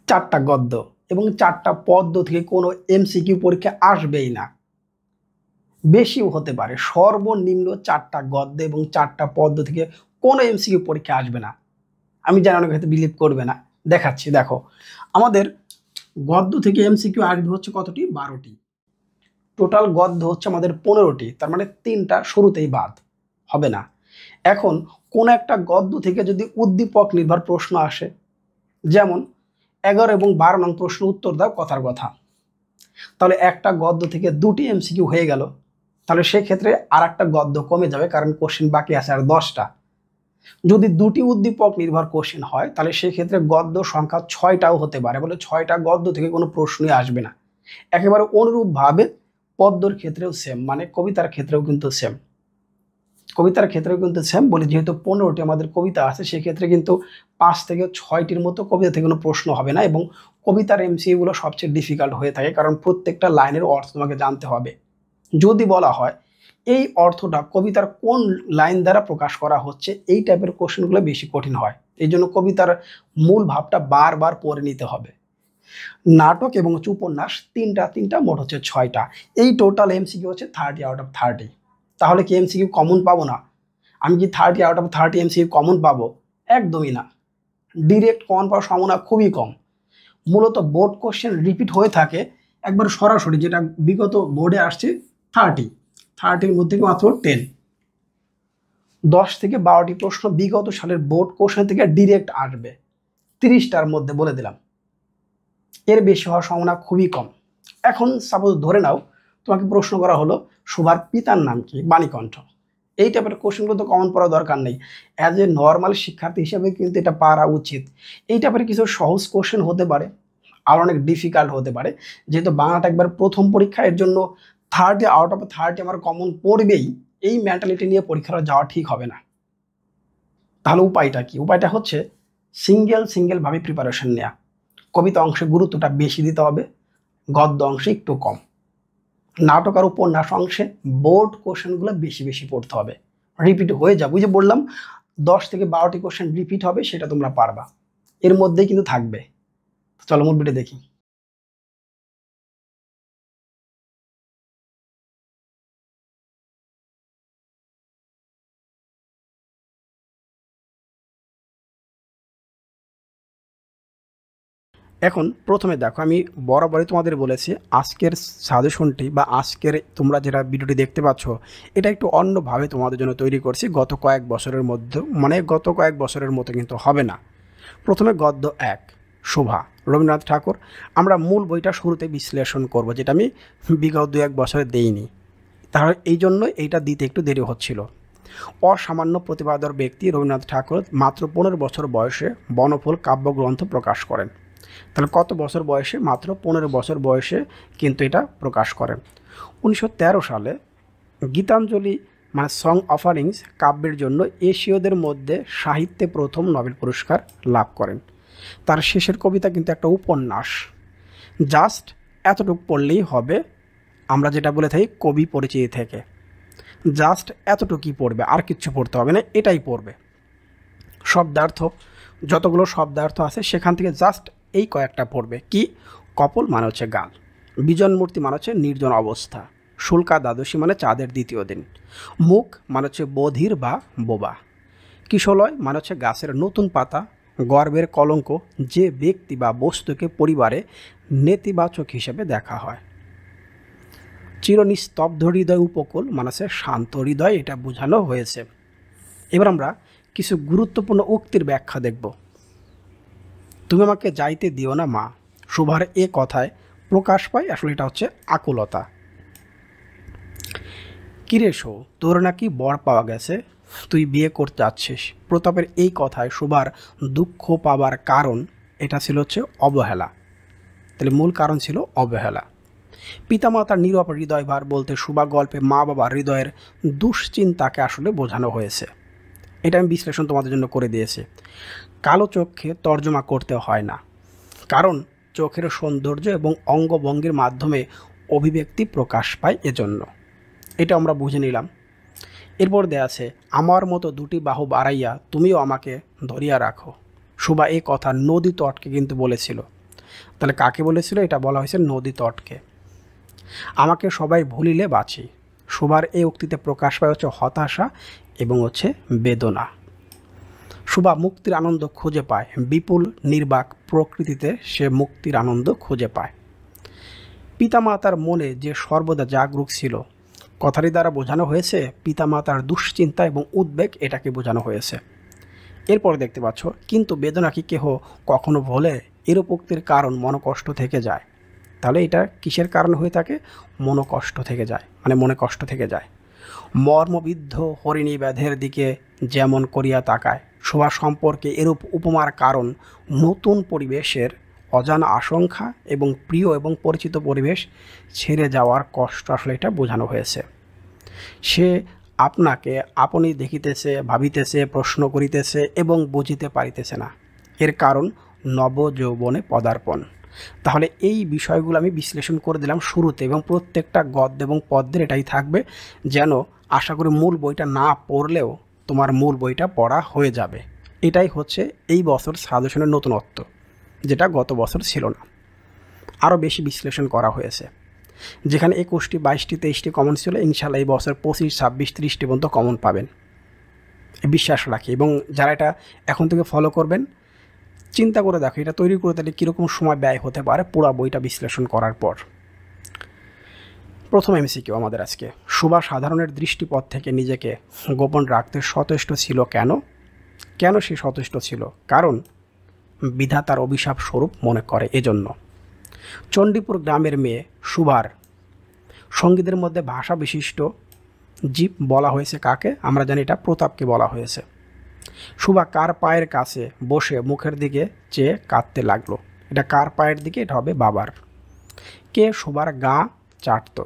চারটা গদ্য এবং চারটা পদ্য থেকে কোনো এমসিকিউ পরীক্ষা আসবেই না, বেশিও হতে পারে। সর্বনিম্ন চারটা গদ্য এবং চারটা পদ্য থেকে কোনো এমসিকিউ পরীক্ষা আসবে না। আমি জানি অনেক হয়তো বিলিভ করবে না, দেখাচ্ছি। দেখো, আমাদের গদ্য থেকে এমসিকিউ আসবে হচ্ছে কতটি? 12টি। টোটাল গদ্য হচ্ছে আমাদের 15টি, তার মানে 3টা শুরুতেই বাদ, হবে না। এখন কোন একটা গদ্য থেকে যদি উদ্দীপক নির্ভর প্রশ্ন আসে, যেমন 11 এবং 12 নং প্রশ্ন উত্তর দাও কথার কথা, তাহলে একটা গদ্য থেকে 2টি এমসিকিউ হয়ে গেল। তাহলে সেক্ষেত্রে আর একটা গদ্য কমে যাবে, কারণ কোশ্চেন বাকি আছে আর 10টা। যদি 2টি উদ্দীপক নির্ভর কোশ্চেন হয়, তাহলে সেক্ষেত্রে গদ্য সংখ্যা 6টাও হতে পারে, বলে 6টা গদ্য থেকে কোনো প্রশ্নই আসবে না। একেবারে অনুরূপভাবে পদ্যর ক্ষেত্রেও সেম, মানে কবিতার ক্ষেত্রেও কিন্তু সেম। বলি, যেহেতু 15টি আমাদের কবিতা আছে, সেক্ষেত্রে কিন্তু 5 থেকে 6টির মতো কবিতা থেকে কোনো প্রশ্ন হবে না। এবং কবিতার এমসিকিউগুলো সবচেয়ে ডিফিকাল্ট হয়ে থাকে, কারণ প্রত্যেকটা লাইনের অর্থ তোমাকে জানতে হবে। যদি বলা হয় এই অর্থটা কবিতার কোন লাইন দ্বারা প্রকাশ করা হচ্ছে, এই টাইপের কোশ্চেনগুলো বেশি কঠিন হয়। এই জন্য কবিতার মূল ভাবটা বারবার পড়ে নিতে হবে। নাটক এবং উপন্যাস তিনটা মোট হচ্ছে 6টা। এই টোটাল এমসিকিউ হচ্ছে 30 আউট অফ 30। তাহলে কি এমসিকিউ কমন পাবো না? আমি কি 30 আউট অফ 30 এমসিকিউ কমন পাবো? একদমই না। ডিরেক্ট কমন পাওয়ার সম্ভাবনা খুবই কম। মূলত বোর্ড কোশ্চেন রিপিট হয়ে থাকে একবার সরাসরি, যেটা বিগত বোর্ডে আসছে 30-র মধ্যে মাত্র 10 থেকে 12টি প্রশ্ন বিগত সালের বোর্ড কোশ্চেন থেকে ডিরেক্ট আসবে, 30টার মধ্যে বলে দিলাম। এর বেশি হওয়ার সম্ভাবনা খুবই কম। এখন সাপোজ ধরে নাও তোমাকে প্রশ্ন করা হলো সুভার পিতার নাম কি? বাণীকণ্ঠ। এই টাইপের কোশ্চেনগুলো তো কমন পড়ার দরকার নেই। অ্যাজ এ নর্মাল শিক্ষার্থী হিসেবে কিন্তু এটা পারা উচিত। এই টাইপের কিছু সহজ কোশ্চেন হতে পারে, আর অনেক ডিফিকাল্ট হতে পারে। যেহেতু বাংলাটা একবার প্রথম পরীক্ষা, এর জন্য 30 আউট অফ 30 আমার কমন পড়বেই, এই মেন্টালিটি নিয়ে পরীক্ষাটা যাওয়া ঠিক হবে না। তাহলে উপায়টা কি? উপায়টা হচ্ছে সিঙ্গেলভাবে প্রিপারেশন নেওয়া। কবিতা অংশে গুরুত্বটা বেশি দিতে হবে, গদ্য অংশে একটু কম। নাটক আর উপন্যাস অংশে বোর্ড কোশ্চেনগুলো বেশি পড়তে হবে, রিপিট হয়ে যাবে। ওই যে বললাম 10 থেকে 12টি কোশ্চেন রিপিট হবে, সেটা তোমরা পারবা, এর মধ্যেই কিন্তু থাকবে। চলো মূল ভিডিও দেখি। এখন প্রথমে দেখো, আমি বরাবরই তোমাদের বলেছি আজকের সাজেশনটি বা আজকের তোমরা যেটা ভিডিওটি দেখতে পাচ্ছ, এটা একটু অন্যভাবে তোমাদের জন্য তৈরি করছি। গত কয়েক বছরের মতো কিন্তু হবে না। প্রথমে গদ্য 1, শোভা, রবীন্দ্রনাথ ঠাকুর। আমরা মূল বইটা শুরুতে বিশ্লেষণ করব, যেটা আমি বিগত 2-1 বছরে দেইনি। তাহলে এই জন্য এইটা দিতে একটু দেরি হচ্ছিল। অসামান্য প্রতিভাধর ব্যক্তি রবীন্দ্রনাথ ঠাকুর মাত্র 15 বছর বয়সে বনফুল কাব্যগ্রন্থ প্রকাশ করেন। তাহলে কত বছর বয়সে? মাত্র 15 বছর বয়সে কিন্তু এটা প্রকাশ করেন। 1913 সালে গীতাঞ্জলি মানে সং অফারিংস কাব্যের জন্য এশীয়দের মধ্যে সাহিত্যে প্রথম নোবেল পুরস্কার লাভ করেন। তার শেষের কবিতা কিন্তু একটা উপন্যাস। জাস্ট এতটুকু পড়লেই হবে, আমরা যেটা বলে থাকি কবি পরিচিতি থেকে। জাস্ট এতটুকুই পড়বে, আর কিচ্ছু পড়তে হবে না, এটাই পড়বে। শব্দার্থ, যতগুলো শব্দার্থ আছে সেখান থেকে জাস্ট এই কয়েকটা পড়বে। কি? কপল মানে হচ্ছে গাল, বিজন মূর্তি মানে হচ্ছে নির্জন অবস্থা, শুল্কা দ্বাদশী মানে চাঁদের দ্বিতীয় দিন, মুখ মানে হচ্ছে বধির বা বোবা, কিশলয় মানে হচ্ছে গাছের নতুন পাতা, গর্বের কলঙ্ক যে ব্যক্তি বা বস্তুকে পরিবারে নেতিবাচক হিসেবে দেখা হয়, চিরনিস্তব্ধ হৃদয় উপকূল মানে হচ্ছে শান্ত হৃদয়, এটা বোঝানো হয়েছে। এবার আমরা কিছু গুরুত্বপূর্ণ উক্তির ব্যাখ্যা দেখব। তুমি আমাকে যাইতে দিও না মা, শোভার এ কথায় প্রকাশ পায় আসলে এটা হচ্ছে আকুলতা। কিরে শো, তোর নাকি বর পাওয়া গেছে, তুই বিয়ে করতে যাচ্ছিস। প্রতাপের এই কথায় শোভার দুঃখ পাবার কারণ এটা ছিল হচ্ছে অবহেলা। তাহলে মূল কারণ ছিল অবহেলা। পিতামাতার নীরব হৃদয়ভার বলতে শোভা গল্পে মা বাবার হৃদয়ের দুশ্চিন্তাকে আসলে বোঝানো হয়েছে। এটা আমি বিশ্লেষণ তোমাদের জন্য করে দিয়েছি। কালো চোখে তর্জমা করতে হয় না, কারণ চোখের সৌন্দর্য এবং অঙ্গভঙ্গির মাধ্যমে অভিব্যক্তি প্রকাশ পায়, এজন্য। এটা আমরা বুঝে নিলাম। এরপর দেয়া আছে আমার মতো দুটি বাহু বাড়াইয়া তুমিও আমাকে ধরিয়া রাখো। সুভা এই কথা নদী তটকে কিন্তু বলেছিল। তাহলে কাকে বলেছিল? এটা বলা হয়েছে নদী তটকে। আমাকে সবাই ভুলিলে বাঁচি। সুভার এই উক্তিতে প্রকাশ পায় হচ্ছে হতাশা এবং হচ্ছে বেদনা। সুভা মুক্তির আনন্দ খুঁজে পায়, বিপুল নির্বাক প্রকৃতিতে সে মুক্তির আনন্দ খুঁজে পায়। পিতামাতার মনে যে সর্বদা জাগরুক ছিল, কথাটি দ্বারা বোঝানো হয়েছে পিতামাতার দুশ্চিন্তা এবং উদ্বেগ, এটাকে বোঝানো হয়েছে। এরপরে দেখতে পাচ্ছ, কিন্তু বেদনা কি কেহ কখনো ভোলে? এরূপ উক্তির কারণ মনকষ্ট থেকে যায়। তাহলে এটা কিসের কারণ হয়ে থাকে? মনকষ্ট থেকে যায়, মানে মনে কষ্ট থেকে যায়। মর্মবিদ্ধ হরিণী ব্যাধের দিকে যেমন করিয়া তাকায়, সুভা সম্পর্কে এরূপ উপমার কারণ নতুন পরিবেশের অজানা আশঙ্কা এবং প্রিয় এবং পরিচিত পরিবেশ ছেড়ে যাওয়ার কষ্ট, আসলে এটা বোঝানো হয়েছে। সে আপনাকে আপনি দেখিতেছে, ভাবিতেছে, প্রশ্ন করিতেছে এবং বুঝিতে পারিতেছে না। এর কারণ নবযৌবনে পদার্পণ। তাহলে এই বিষয়গুলো আমি বিশ্লেষণ করে দিলাম শুরুতে, এবং প্রত্যেকটা গদ্য এবং পদ্যের এটাই থাকবে, যেন আশা করি মূল বইটা না পড়লেও তোমার মূল বইটা পড়া হয়ে যাবে। এটাই হচ্ছে এই বছর সাজেশনের নতুনত্ব, যেটা গত বছর ছিল না। আরও বেশি বিশ্লেষণ করা হয়েছে। যেখানে 21টি, 22টি, 23টি কমন ছিল, ইনশাল্লাহ এই বছর 25, 26, 30টি পর্যন্ত কমন পাবেন, বিশ্বাস রাখি। এবং যারা এটা এখন থেকে ফলো করবেন, চিন্তা করে দেখো এটা তৈরি করে তাহলে কীরকম সময় ব্যয় হতে পারে পুরো বইটা বিশ্লেষণ করার পর। প্রথম এমসিকিউ আমাদের আজকে, সুভা সাধারণের দৃষ্টিপথ থেকে নিজেকে গোপন রাখতে সচেষ্ট ছিল কেন? কেন সে সচেষ্ট ছিল? কারণ বিধাতার অভিশাপ স্বরূপ মনে করে, এজন্য। চণ্ডীপুর গ্রামের মেয়ে সুভার সঙ্গীদের মধ্যে ভাষা বিশিষ্ট জীব বলা হয়েছে কাকে? আমরা জানি এটা প্রতাপকে বলা হয়েছে। সুভা কার পায়ের কাছে বসে মুখের দিকে চেয়ে কাঁদতে লাগলো? এটা কার পায়ের দিকে? এটা হবে বাবার। কে সুভার গা চাটতো?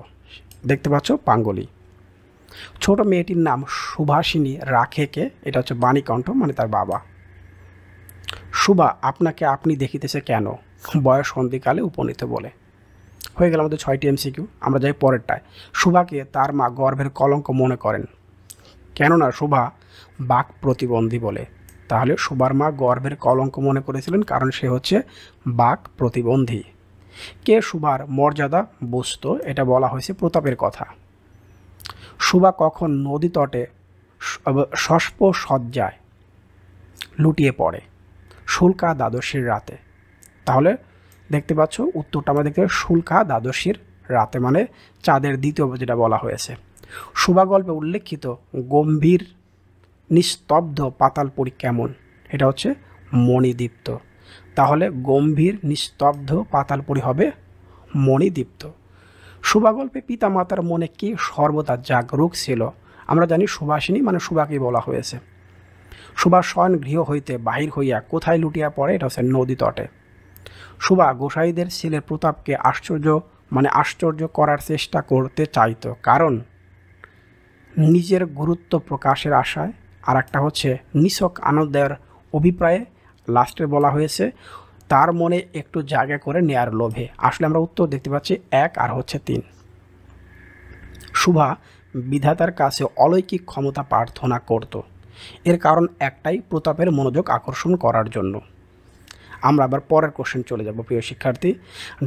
দেখতে পাচ্ছ, পাঙ্গলি। ছোট মেয়েটির নাম সুভাষিনী রাখে কে? এটা হচ্ছে বাণীকণ্ঠ, মানে তার বাবা। সুভা আপনাকে আপনি দেখিতেছে কেন? বয়স সন্ধিকালে উপনীত বলে। হয়ে গেল আমাদের 6টি এমসিকিউ। আমরা যাই পরেরটায়। সুভাকে তার মা গর্ভের কলঙ্ক মনে করেন, কেননা সুভা বাক প্রতিবন্ধী বলে। তাহলে সুভার মা গর্ভের কলঙ্ক মনে করেছিলেন কারণ সে হচ্ছে বাক প্রতিবন্ধী। কে সুভার মর্যাদা বুঝতো? এটা বলা হয়েছে প্রতাপের কথা। সুভা কখন নদী তটে শস্প সজ্জায় লুটিয়ে পড়ে? শুল্কা দ্বাদশীর রাতে। তাহলে দেখতে পাচ্ছ উত্তরটা আমরা দেখতে পাই শুল্কা দ্বাদশীর রাতে, মানে চাঁদের দ্বিতীয় যেটা বলা হয়েছে। সুভা গল্পে উল্লেখিত গম্ভীর নিস্তব্ধ পাতালপুরী কেমন? এটা হচ্ছে মণিদীপ্ত। তাহলে গম্ভীর নিস্তব্ধ পাতালপুরী হবে মণিদীপ্ত। সুভা গল্পে পিতামাতার মনে কি সর্বদা জাগরুক ছিল? আমরা জানি সুভাষিনী মানে সুভাকেই বলা হয়েছে। সুভা শয়ন গৃহ হইতে বাহির হইয়া কোথায় লুটিয়া পড়ে? এটা হচ্ছে নদী তটে। সুভা গোসাইদের ছেলে প্রতাপকে আশ্চর্য করার চেষ্টা করতে চাইতো, কারণ নিজের গুরুত্ব প্রকাশের আশায়। আর একটা হচ্ছে নিছক আনন্দের অভিপ্রায়ে। লাস্টে বলা হয়েছে তার মনে একটু জায়গা করে নেয়ার লোভে। আসলে আমরা উত্তর দেখতে পাচ্ছি 1 আর হচ্ছে 3। সুভা বিধাতার কাছে অলৌকিক ক্ষমতা প্রার্থনা করত, এর কারণ একটাই, প্রতাপের মনোযোগ আকর্ষণ করার জন্য। আমরা আবার পরের কোশ্চেন চলে যাব প্রিয় শিক্ষার্থী।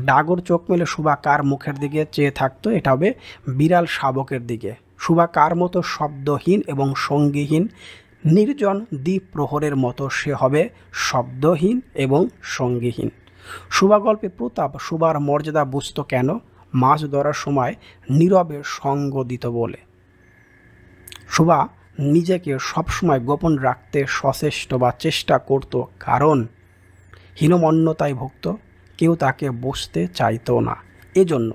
ডাগর চোখ মেলে সুভা কার মুখের দিকে চেয়ে থাকতো? এটা হবে বিড়াল শাবকের দিকে। সুভা কার মতো শব্দহীন এবং সঙ্গীহীন? নির্জন দ্বীপ প্রহরের মতো সে হবে শব্দহীন এবং সঙ্গীহীন। সুভা গল্পে প্রতাপ সুভার মর্যাদা বুঝতো কেন? মাছ ধরার সময় নীরবে সঙ্গ দিত বলে। সুভা নিজেকে সবসময় গোপন রাখতে সচেষ্ট বা চেষ্টা করত, কারণ হীনমন্যতায় ভুগত, কেউ তাকে বুঝতে চাইতো না, এজন্য।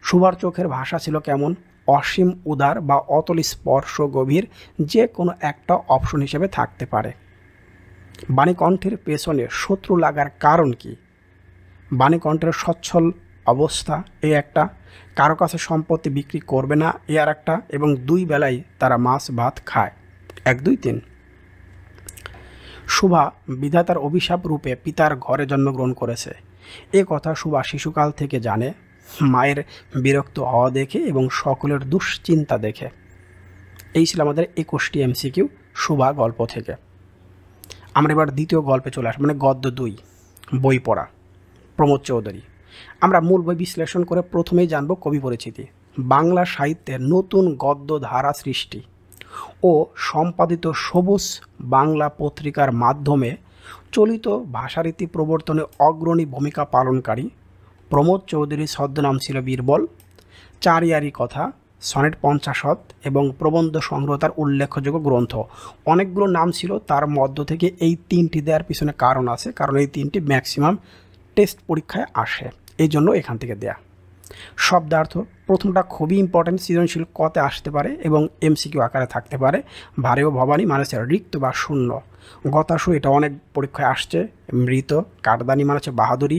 সুভার চোখের ভাষা ছিল কেমন? অসীম উদার বা অতল স্পর্শ গভীর, যে কোনো একটা অপশন হিসেবে থাকতে পারে। বাণীকণ্ঠের পেছনে শত্রু লাগার কারণ কি? বাণীকণ্ঠের সচ্ছল অবস্থা এই একটা, কারো কাছে সম্পত্তি বিক্রি করবে না এ আর একটা, এবং 2 বেলায় তারা মাছ ভাত খায়। 1, 2, 3। সুভা বিধাতার অভিশাপ রূপে পিতার ঘরে জন্মগ্রহণ করেছে, এ কথা সুভা শিশুকাল থেকে জানে, মায়ের বিরক্ত হওয়া দেখে এবং সকলের দুশ্চিন্তা দেখে। এই ছিল আমাদের 21টি এমসিকিউ সুভা গল্প থেকে। আমরা এবার দ্বিতীয় গল্পে চলে আসি, মানে গদ্য 2, বই পড়া, প্রমোদ চৌধুরী। আমরা মূল বই বিশ্লেষণ করে প্রথমেই জানব কবি পরিচিতি, বাংলা সাহিত্যের নতুন গদ্য ধারা সৃষ্টি ও সম্পাদিত সবুজ বাংলা পত্রিকার মাধ্যমে চলিত ভাষারীতি প্রবর্তনে অগ্রণী ভূমিকা পালনকারী প্রমোদ চৌধুরীর ছদ্মনাম ছিল বীরবল। চারিয়ারি কথা, সনেট 50 এবং প্রবন্ধ সংগ্রহ তার উল্লেখযোগ্য গ্রন্থ। অনেকগুলো নাম ছিল, তার মধ্য থেকে এই 3টি দেওয়ার পিছনে কারণ আছে, কারণ এই 3টি ম্যাক্সিমাম টেস্ট পরীক্ষায় আসে, এই জন্য এখান থেকে দেয়া। শব্দার্থ, প্রথমটা খুবই ইম্পর্টেন্ট, সৃজনশীল কতে আসতে পারে এবং এমসিকিউ আকারে থাকতে পারে। ভারে ও ভবানী মানে হচ্ছে রিক্ত বা শূন্য। গতাসু, এটা অনেক পরীক্ষায় আসছে। মৃত, কাঠদানি মানে হচ্ছে বাহাদুরি।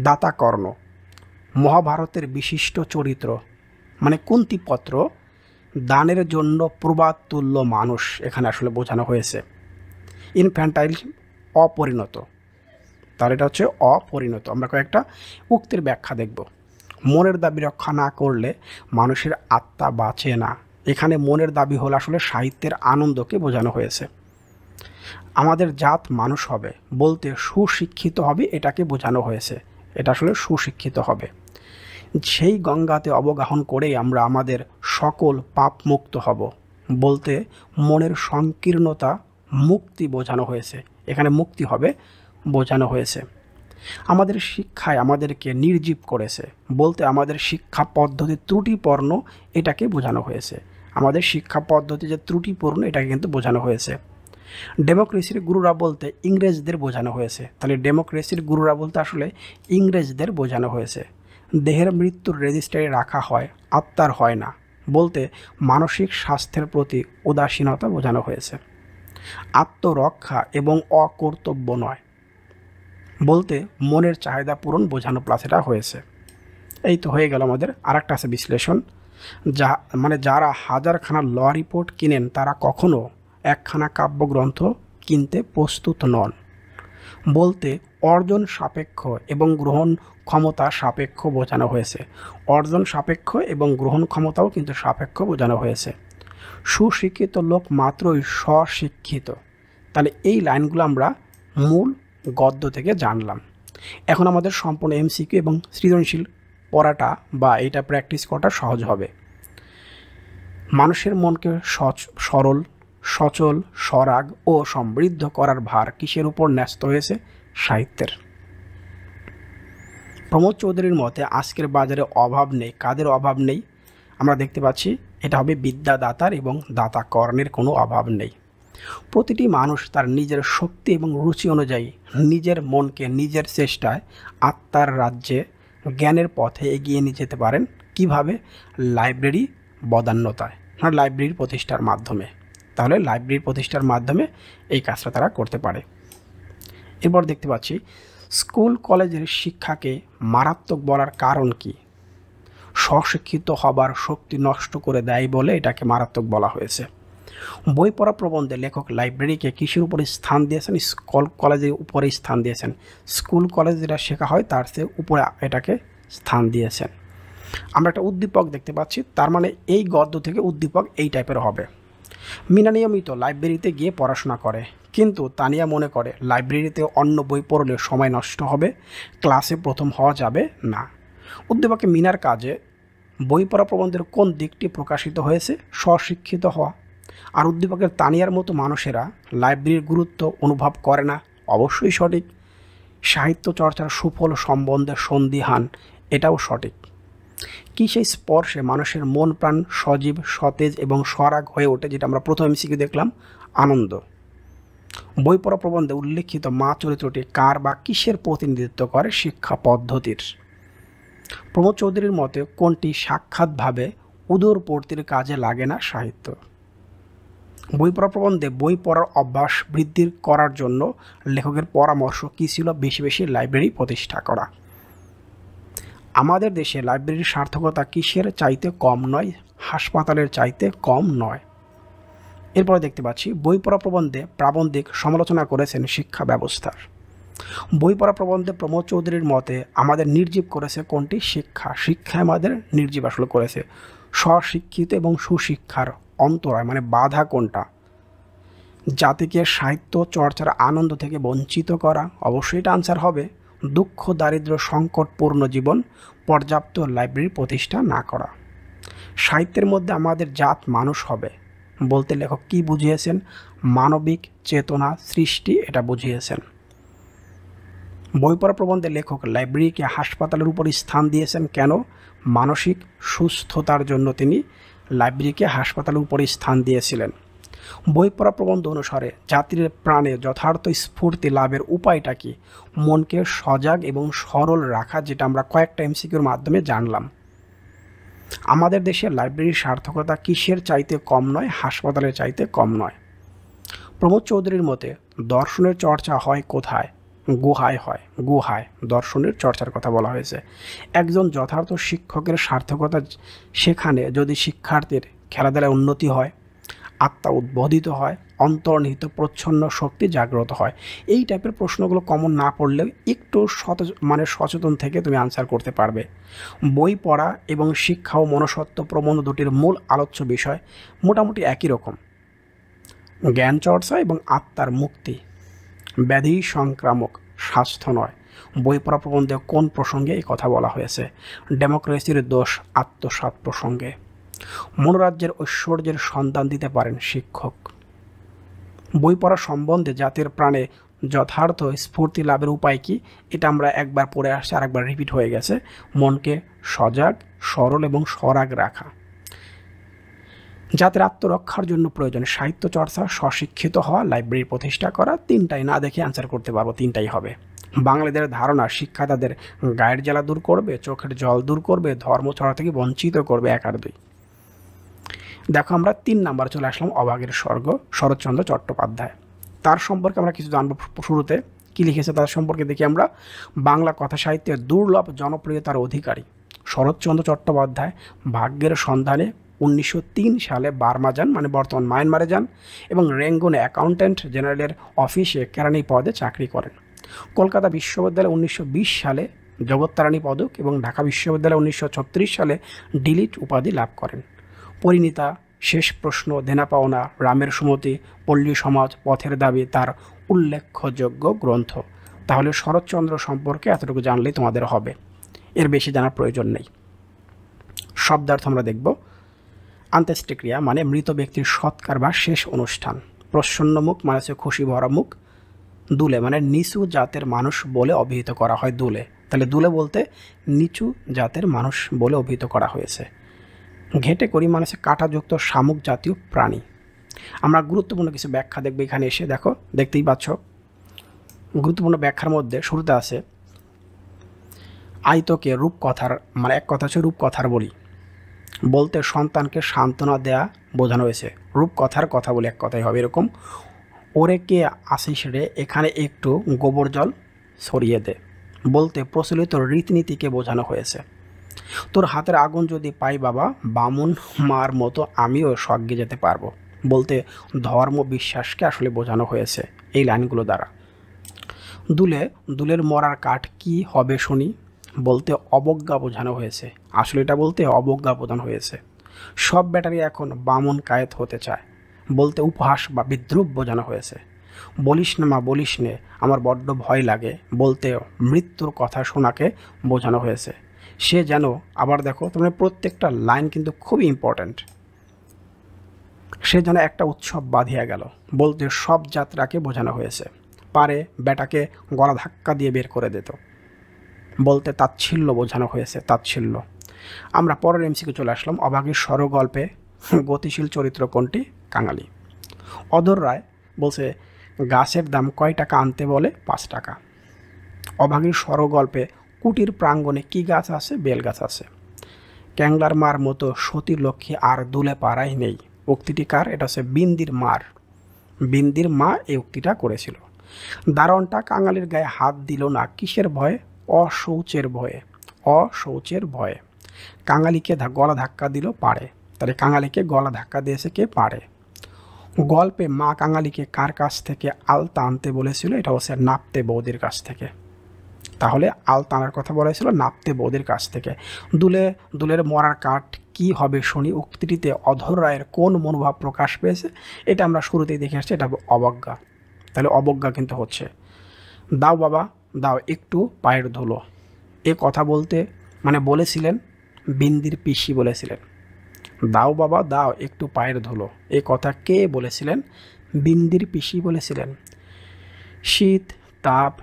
দাতা কর্ণ, মহাভারতের বিশিষ্ট চরিত্র মানে কুন্তিপত্র, দানের জন্য প্রবাদ তুল্য মানুষ এখানে আসলে বোঝানো হয়েছে। ইনফ্যান্টাইল, অপরিণত, তাহলে এটা হচ্ছে অপরিণত। আমরা কয়েকটা উক্তির ব্যাখ্যা দেখব। মনের দাবি রক্ষা না করলে মানুষের আত্মা বাঁচে না, এখানে মনের দাবি হলো আসলে সাহিত্যের আনন্দকে বোঝানো হয়েছে। আমাদের জাত মানুষ হবে বলতে সুশিক্ষিত হবে, এটাকে বোঝানো হয়েছে, এটা আসলে সুশিক্ষিত হবে। সেই গঙ্গাতে অবগাহন করেই আমরা আমাদের সকল পাপ মুক্ত হব বলতে মনের সংকীর্ণতা মুক্তি বোঝানো হয়েছে, এখানে মুক্তি হবে বোঝানো হয়েছে। আমাদের শিক্ষায় আমাদেরকে নির্জীব করেছে বলতে আমাদের শিক্ষা পদ্ধতি ত্রুটিপূর্ণ, এটাকে বোঝানো হয়েছে। আমাদের শিক্ষা পদ্ধতি যে ত্রুটিপূর্ণ, এটাকে কিন্তু বোঝানো হয়েছে। ডেমোক্রেসির গুরুরা বলতে ইংরেজদের বোঝানো হয়েছে, তাহলে ডেমোক্রেসির গুরুরা বলতে আসলে ইংরেজদের বোঝানো হয়েছে। দেহের মৃত্যুর রেজিস্ট্রারে রাখা হয়, আত্মার হয় না বলতে মানসিক স্বাস্থ্যের প্রতি উদাসীনতা বোঝানো হয়েছে। আত্মরক্ষা এবং অকর্তব্য নয় বলতে মনের চাহিদা পূরণ বোঝানো প্লাস এটা হয়েছে। এই তো হয়ে গেল আমাদের। আরেকটা আছে বিশ্লেষণ, যা মানে যারা হাজারখানা ল রিপোর্ট কিনেন তারা কখনো একখানা কাব্যগ্রন্থ কিনতে প্রস্তুত নন বলতে অর্জন সাপেক্ষ এবং গ্রহণ ক্ষমতা সাপেক্ষ বোঝানো হয়েছে। অর্জন সাপেক্ষ এবং গ্রহণ ক্ষমতাও কিন্তু সাপেক্ষ বোঝানো হয়েছে। সুশিক্ষিত লোক মাত্রই স্বশিক্ষিত, তাহলে এই লাইনগুলো আমরা মূল গদ্য থেকে জানলাম। এখন আমাদের সম্পূর্ণ এমসিকিউ এবং সৃজনশীল পড়াটা বা এটা প্র্যাকটিস করাটা সহজ হবে। মানুষের মনকে সরল, সচল, সরাগ ও সমৃদ্ধ করার ভার কিসের উপর ন্যস্ত হয়েছে? সাহিত্যের। প্রমোদ চৌধুরীর মতে আজকের বাজারে অভাব নেই। কাদের অভাব নেই? আমরা দেখতে পাচ্ছি এটা হবে বিদ্যাদাতার এবং দাতা কর্ণের কোনো অভাব নেই। প্রতিটি মানুষ তার নিজের শক্তি এবং রুচি অনুযায়ী নিজের মনকে নিজের চেষ্টায় আত্মার রাজ্যে জ্ঞানের পথে এগিয়ে নিয়ে যেতে পারেন। কিভাবে? লাইব্রেরি বদান্যতায়, লাইব্রেরির প্রতিষ্ঠার মাধ্যমে। তাহলে লাইব্রেরি প্রতিষ্ঠার মাধ্যমে এই কাজটা তারা করতে পারে। এরপর দেখতে পাচ্ছি স্কুল কলেজের শিক্ষাকে মারাত্মক বলার কারণ কি? স্বশিক্ষিত হবার শক্তি নষ্ট করে দেয় বলে এটাকে মারাত্মক বলা হয়েছে। বই পড়া প্রবন্ধে লেখক লাইব্রেরিকে কিসের উপরে স্থান দিয়েছেন? স্কুল কলেজের উপরে স্থান দিয়েছেন। স্কুল কলেজে যেটা শেখা হয় তার চেয়ে উপরে এটাকে স্থান দিয়েছেন। আমরা একটা উদ্দীপক দেখতে পাচ্ছি, তার মানে এই গদ্য থেকে উদ্দীপক এই টাইপের হবে। মিনা নিয়মিত লাইব্রেরিতে গিয়ে পড়াশোনা করে, কিন্তু তানিয়া মনে করে লাইব্রেরিতে অন্য বই পড়লে সময় নষ্ট হবে, ক্লাসে প্রথম হওয়া যাবে না। উদ্দীপকে মিনার কাজে বই পড়া প্রবন্ধের কোন দিকটি প্রকাশিত হয়েছে? স্বশিক্ষিত হওয়া। আর উদ্দীপকের তানিয়ার মতো মানুষেরা লাইব্রেরির গুরুত্ব অনুভব করে না, অবশ্যই সঠিক। সাহিত্য চর্চার সুফল সম্বন্ধে সন্দিহান, এটাও সঠিক। কি সেই স্পর্শে মানুষের মন প্রাণ সজীব, সতেজ এবং সরাগ হয়ে ওঠে, যেটা আমরা প্রথম এমসিকিউ দেখলাম, আনন্দ। বই পড়া প্রবন্ধে উল্লেখিত মা চরিত্রটি কার বা কিসের প্রতিনিধিত্ব করে? শিক্ষা পদ্ধতির। প্রমোদ চৌধুরীর মতে কোনটি সাক্ষাৎভাবে উদরপূর্তির কাজে লাগে না? সাহিত্য। বই পড়া প্রবন্ধে বই পড়ার অভ্যাস বৃদ্ধি করার জন্য লেখকের পরামর্শ কী ছিল? বেশি বেশি লাইব্রেরি প্রতিষ্ঠা করা। আমাদের দেশে লাইব্রেরির সার্থকতা কিসের চাইতে কম নয়? হাসপাতালের চাইতে কম নয়। এরপরে দেখতে পাচ্ছি বই পড়া প্রবন্ধে প্রাবন্ধিক সমালোচনা করেছেন শিক্ষা ব্যবস্থার। বই পড়া প্রবন্ধে প্রমোদ চৌধুরীর মতে আমাদের নির্জীব করেছে কোনটি? শিক্ষা। শিক্ষা আমাদের নির্জীব আসলে করেছে। স্বশিক্ষিত এবং সুশিক্ষার অন্তরায় মানে বাধা কোনটা? জাতিকে সাহিত্য চর্চার আনন্দ থেকে বঞ্চিত করা, অবশ্যই এটা আনসার হবে। দুঃখ দারিদ্র সংকটপূর্ণ জীবন, পর্যাপ্ত লাইব্রেরি প্রতিষ্ঠা না করা। সাহিত্যের মধ্যে আমাদের জাত মানুষ হবে বলতে লেখক কি বুঝিয়েছেন? মানবিক চেতনা সৃষ্টি, এটা বুঝিয়েছেন। বই পড়া প্রবন্ধে লেখক লাইব্রেরিকে হাসপাতালের উপর স্থান দিয়েছেন। কেন? মানসিক সুস্থতার জন্য তিনি লাইব্রেরিকে হাসপাতালের উপর স্থান দিয়েছিলেন। বই পড়া প্রবন্ধ অনুসারে জাতির প্রাণে যথার্থ স্ফূর্তি লাভের উপায়টা কি? মনকে সজাগ এবং সরল রাখা, যেটা আমরা কয়েকটা এমসিকিউর মাধ্যমে জানলাম। আমাদের দেশে লাইব্রেরির সার্থকতা কিসের চাইতে কম নয়? হাসপাতালের চাইতে কম নয়। প্রমোদ চৌধুরীর মতে দর্শনের চর্চা হয় কোথায়? গুহায় হয়। গুহায় দর্শনের চর্চার কথা বলা হয়েছে। একজন যথার্থ শিক্ষকের সার্থকতা সেখানে যদি শিক্ষার্থীর খেলাধুলায় উন্নতি হয়, আত্মা উদ্বোধিত হয়, অন্তর্নিহিত প্রচ্ছন্ন শক্তি জাগ্রত হয়। এই টাইপের প্রশ্নগুলো কমন না পড়লেও একটু সচেতন থেকে তুমি আনসার করতে পারবে। বই পড়া এবং শিক্ষা ও মনসত্ব প্রবন্ধ দুটির মূল আলোচ্য বিষয় মোটামুটি একই রকম, জ্ঞান চর্চা এবং আত্মার মুক্তি। ব্যাধি সংক্রামক, স্বাস্থ্য নয়। বই পড়া প্রবন্ধে কোন প্রসঙ্গে এই কথা বলা হয়েছে? ডেমোক্রেসির দোষ আত্মসাৎ প্রসঙ্গে। মনোরাজ্যের ঐশ্বর্যের সন্ধান দিতে পারেন শিক্ষক। বই পড়া সম্বন্ধে জাতির প্রাণে যথার্থ স্ফূর্তি লাভের উপায় কি? এটা আমরা একবার পড়ে আসছি, আর একবার রিপিট হয়ে গেছে। মনকে সজাগ, সরল এবং সরাগ রাখা। জাতির আত্মরক্ষার জন্য প্রয়োজন সাহিত্য চর্চা, স্বশিক্ষিত হওয়া, লাইব্রেরি প্রতিষ্ঠা করা। তিনটাই না দেখে অ্যান্সার করতে পারবো, তিনটাই হবে। বাঙালিদের ধারণা শিক্ষা তাদের গায়ের জ্বালা দূর করবে, চোখের জল দূর করবে, ধর্ম ছড়া থেকে বঞ্চিত করবে। 1 আর 2। দেখো আমরা 3 নাম্বার চলে আসলাম, অভাগের স্বর্গ, শরৎচন্দ্র চট্টোপাধ্যায়। তার সম্পর্কে আমরা কিছু জানবো। শুরুতে কি লিখেছে তার সম্পর্কে দেখি আমরা। বাংলা কথা সাহিত্যের দুর্লভ জনপ্রিয়তার অধিকারী শরৎচন্দ্র চট্টোপাধ্যায় ভাগ্যের সন্ধানে 1903 সালে বার্মা যান, মানে বর্তমান মায়ানমারে যান, এবং রেঙ্গুনে অ্যাকাউন্ট্যান্ট জেনারেলের অফিসে কেরানি পদে চাকরি করেন। কলকাতা বিশ্ববিদ্যালয়ে 1920 সালে জগত্তারিণী পদক এবং ঢাকা বিশ্ববিদ্যালয়ে 1936 সালে ডিলিট উপাধি লাভ করেন। পরিণীতা, শেষ প্রশ্ন, দেনা পাওনা, রামের সুমতি, পল্লী সমাজ, পথের দাবি তার উল্লেখযোগ্য গ্রন্থ। তাহলে শরৎচন্দ্র সম্পর্কে এতটুকু জানলেই তোমাদের হবে, এর বেশি জানার প্রয়োজন নেই। শব্দার্থ আমরা দেখব। অন্ত্যেষ্টিক্রিয়া মানে মৃত ব্যক্তির সৎকার বা শেষ অনুষ্ঠান। প্রসন্ন মুখ মানে হচ্ছে খুশি ভরা মুখ। দুলে মানে নিচু জাতের মানুষ বলে অভিহিত করা হয়। দুলে, তাহলে দুলে বলতে নিচু জাতের মানুষ বলে অভিহিত করা হয়েছে। ঘেটে করি মানে হচ্ছে কাঁটাযুক্ত শামুক জাতীয় প্রাণী। আমরা গুরুত্বপূর্ণ কিছু ব্যাখ্যা দেখব এখানে এসে। দেখো, দেখতেই পাচ্ছ গুরুত্বপূর্ণ ব্যাখ্যার মধ্যে শুরুতে আছে আয়তকে রূপকথার, মানে এক কথা হচ্ছে রূপকথার বলি বলতে সন্তানকে সান্ত্বনা দেয়া বোঝানো হয়েছে। রূপকথার কথা বলে এক কথাই হবে এরকম। ওরে কে আসিস রে, এখানে একটু গোবর জল ছড়িয়ে দে বলতে প্রচলিত রীতিনীতিকে বোঝানো হয়েছে। তোর হাতের আগুন যদি পাই বাবা, বামুন মার মতো আমিও স্বর্গে যেতে পারবো বলতে ধর্ম বিশ্বাসকে আসলে বোঝানো হয়েছে এই লাইনগুলো দ্বারা। দুলে, দুলের মরার কাঠ কি হবে শুনি বলতে অবজ্ঞা বোঝানো হয়েছে। আসলে এটা বলতে অবজ্ঞা বোঝানো হয়েছে। সব ব্যাটারি এখন বামুন কায়েত হতে চায় বলতে উপহাস বা বিদ্রুপ বোঝানো হয়েছে। বলিস না মা বলিস নে, আমার বড্ড ভয় লাগে বলতে মৃত্যুর কথা শোনাকে বোঝানো হয়েছে। সে যেন, আবার দেখো তোমার প্রত্যেকটা লাইন কিন্তু খুবই ইম্পর্ট্যান্ট। সে যেন একটা উৎসব বাঁধিয়া গেল বলতে সব যাত্রাকে বোঝানো হয়েছে। পারে বেটাকে গলা ধাক্কা দিয়ে বের করে দিত বলতে তাচ্ছিল্য বোঝানো হয়েছে। তাচ্ছিল্য। আমরা পরের এমসিকে চলে আসলাম। অভাগীর স্বরগল্পে গতিশীল চরিত্র কোনটি? কাঙালি। অধর রায় বলছে গাছের দাম কয় টাকা আনতে বলে? 5 টাকা। অভাগীর স্বরগল্পে কুটির প্রাঙ্গণে কি গাছ আছে? বেল গাছ আছে। ক্যাংলার মার মতো সতী লক্ষ্মী আর দুলে পাড়ায় নেই উক্তিটি কার? এটা হচ্ছে বিন্দির মার। বিন্দির মা এই উক্তিটা করেছিল। দারোয়ানটা কাঙালির গায়ে হাত দিল না কিসের ভয়ে? অশৌচের ভয়ে। অশৌচের ভয়ে। কাঙালিকে গলা ধাক্কা দিল পাড়ে, তাহলে কাঙালিকে গলা ধাক্কা দিয়েছে কে? পাড়ে। গল্পে মা কাঙালিকে কার কাছ থেকে আলতা আনতে বলেছিল? এটা হচ্ছে নাপতে বৌদির কাছ থেকে। তাহলে আলতা আনার কথা বলেছিল নাপতে বৌদির কাছ থেকে। দুলের মরার কাঠ কি হবে শুনি উক্তিটিতে অধর রায়ের কোন মনোভাব প্রকাশ পেয়েছে? এটা আমরা শুরুতেই দেখে আসছি, এটা অবজ্ঞা। তাহলে অবজ্ঞা কিন্তু হচ্ছে। দাও বাবা দাও একটু পায়ের ধুলো, এ কথা বলতে মানে বলেছিলেন বিন্দির পিসি বলেছিলেন। দাও বাবা দাও একটু পায়ের ধুলো, এ কথা কে বলেছিলেন? বিন্দির পিসি বলেছিলেন। শীত তাপ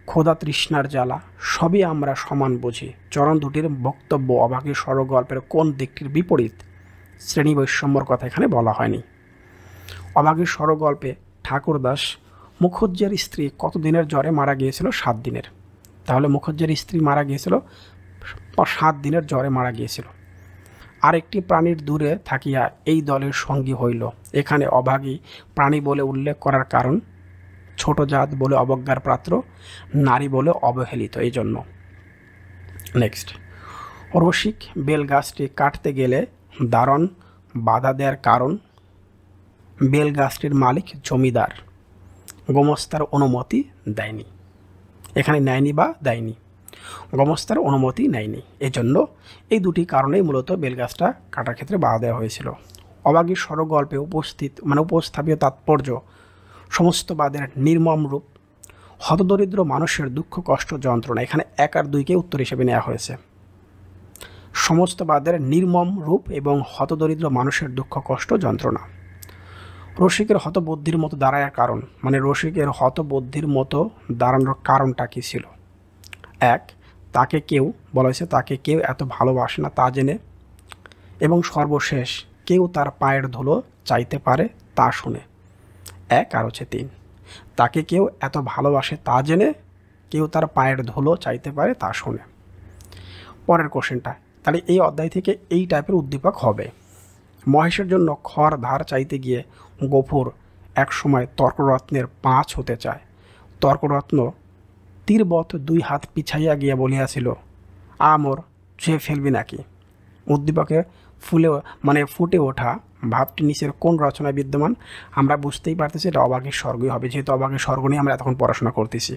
ক্ষুধা তৃষ্ণার জ্বালা সবই আমরা সমান বুঝি। চরণ দুটির বক্তব্য অভাগী স্বরগল্পের কোন দিকটির বিপরীত? শ্রেণী বৈষম্যর কথা এখানে বলা হয়নি। অভাগী স্বরগল্পে ঠাকুরদাস মুখুজ্জের স্ত্রী কতদিনের জ্বরে মারা গিয়েছিল? 7 দিনের। তাহলে মুখুজ্জের স্ত্রী মারা গিয়েছিল 7 দিনের জ্বরে মারা গিয়েছিল। আরেকটি প্রাণীর দূরে থাকিয়া এই দলের সঙ্গী হইল। এখানে অভাগী প্রাণী বলে উল্লেখ করার কারণ ছোট জাত বলে অবজ্ঞার পাত্র, নারী বলে অবহেলিত, এই জন্য। নেক্সট, রসিক বেল গাছটি কাটতে গেলে দারণ বাধা দেওয়ার কারণ? বেল গাছটির মালিক জমিদার গোমস্তার অনুমতি দেয়নি। এখানে নেয়নি বা দেয়নি, গোমস্তার অনুমতি নেয়নি, এজন্য এই দুটি কারণেই মূলত বেলগাছটা কাটার ক্ষেত্রে বাধা দেওয়া হয়েছিল। অভাগী স্বরগল্পে উপস্থাপিত তাৎপর্য সমস্ত বাদের নির্মম রূপ, হতদরিদ্র মানুষের দুঃখ কষ্ট যন্ত্রণা। এখানে 1 আর 2কে উত্তর হিসেবে নেওয়া হয়েছে। সমস্ত বাদের নির্মম রূপ এবং হতদরিদ্র মানুষের দুঃখ কষ্ট যন্ত্রণা। রসিকের হতবুদ্ধির মতো দাঁড়ানোর কারণ, মানে রসিকের হতবুদ্ধির মতো দাঁড়ানোর কারণটা কী ছিল? 1, তাকে কেউ বলা হয়েছে তাকে কেউ এত ভালোবাসে না তা জেনে, এবং সর্বশেষ কেউ তার পায়ের ধুলো চাইতে পারে তা শুনে। 1 আর হচ্ছে 3, তাকে কেউ এত ভালোবাসে তা জেনে, কেউ তার পায়ের ধুলো চাইতে পারে তা শুনে। পরের কোশ্চেনটা, তাহলে এই অধ্যায় থেকে এই টাইপের উদ্দীপক হবে। মহেশের জন্য খড় ধার চাইতে গিয়ে গফুর এক সময় তর্করত্নের 5 হতে চায়। তর্করত্ন তীরবৎ 2 হাত পিছাইয়া গিয়া বলিয়াছিল, আমর ছুঁয়ে ফেলবি নাকি? উদ্দীপকে ফুটে ওঠা ভাবটি নিচের কোন রচনায় বিদ্যমান? আমরা বুঝতেই পারতেছি এটা অভাগীর স্বর্গই হবে, যেহেতু অভাগীর স্বর্গ নিয়ে আমরা এতক্ষণ পড়াশোনা করতেছি।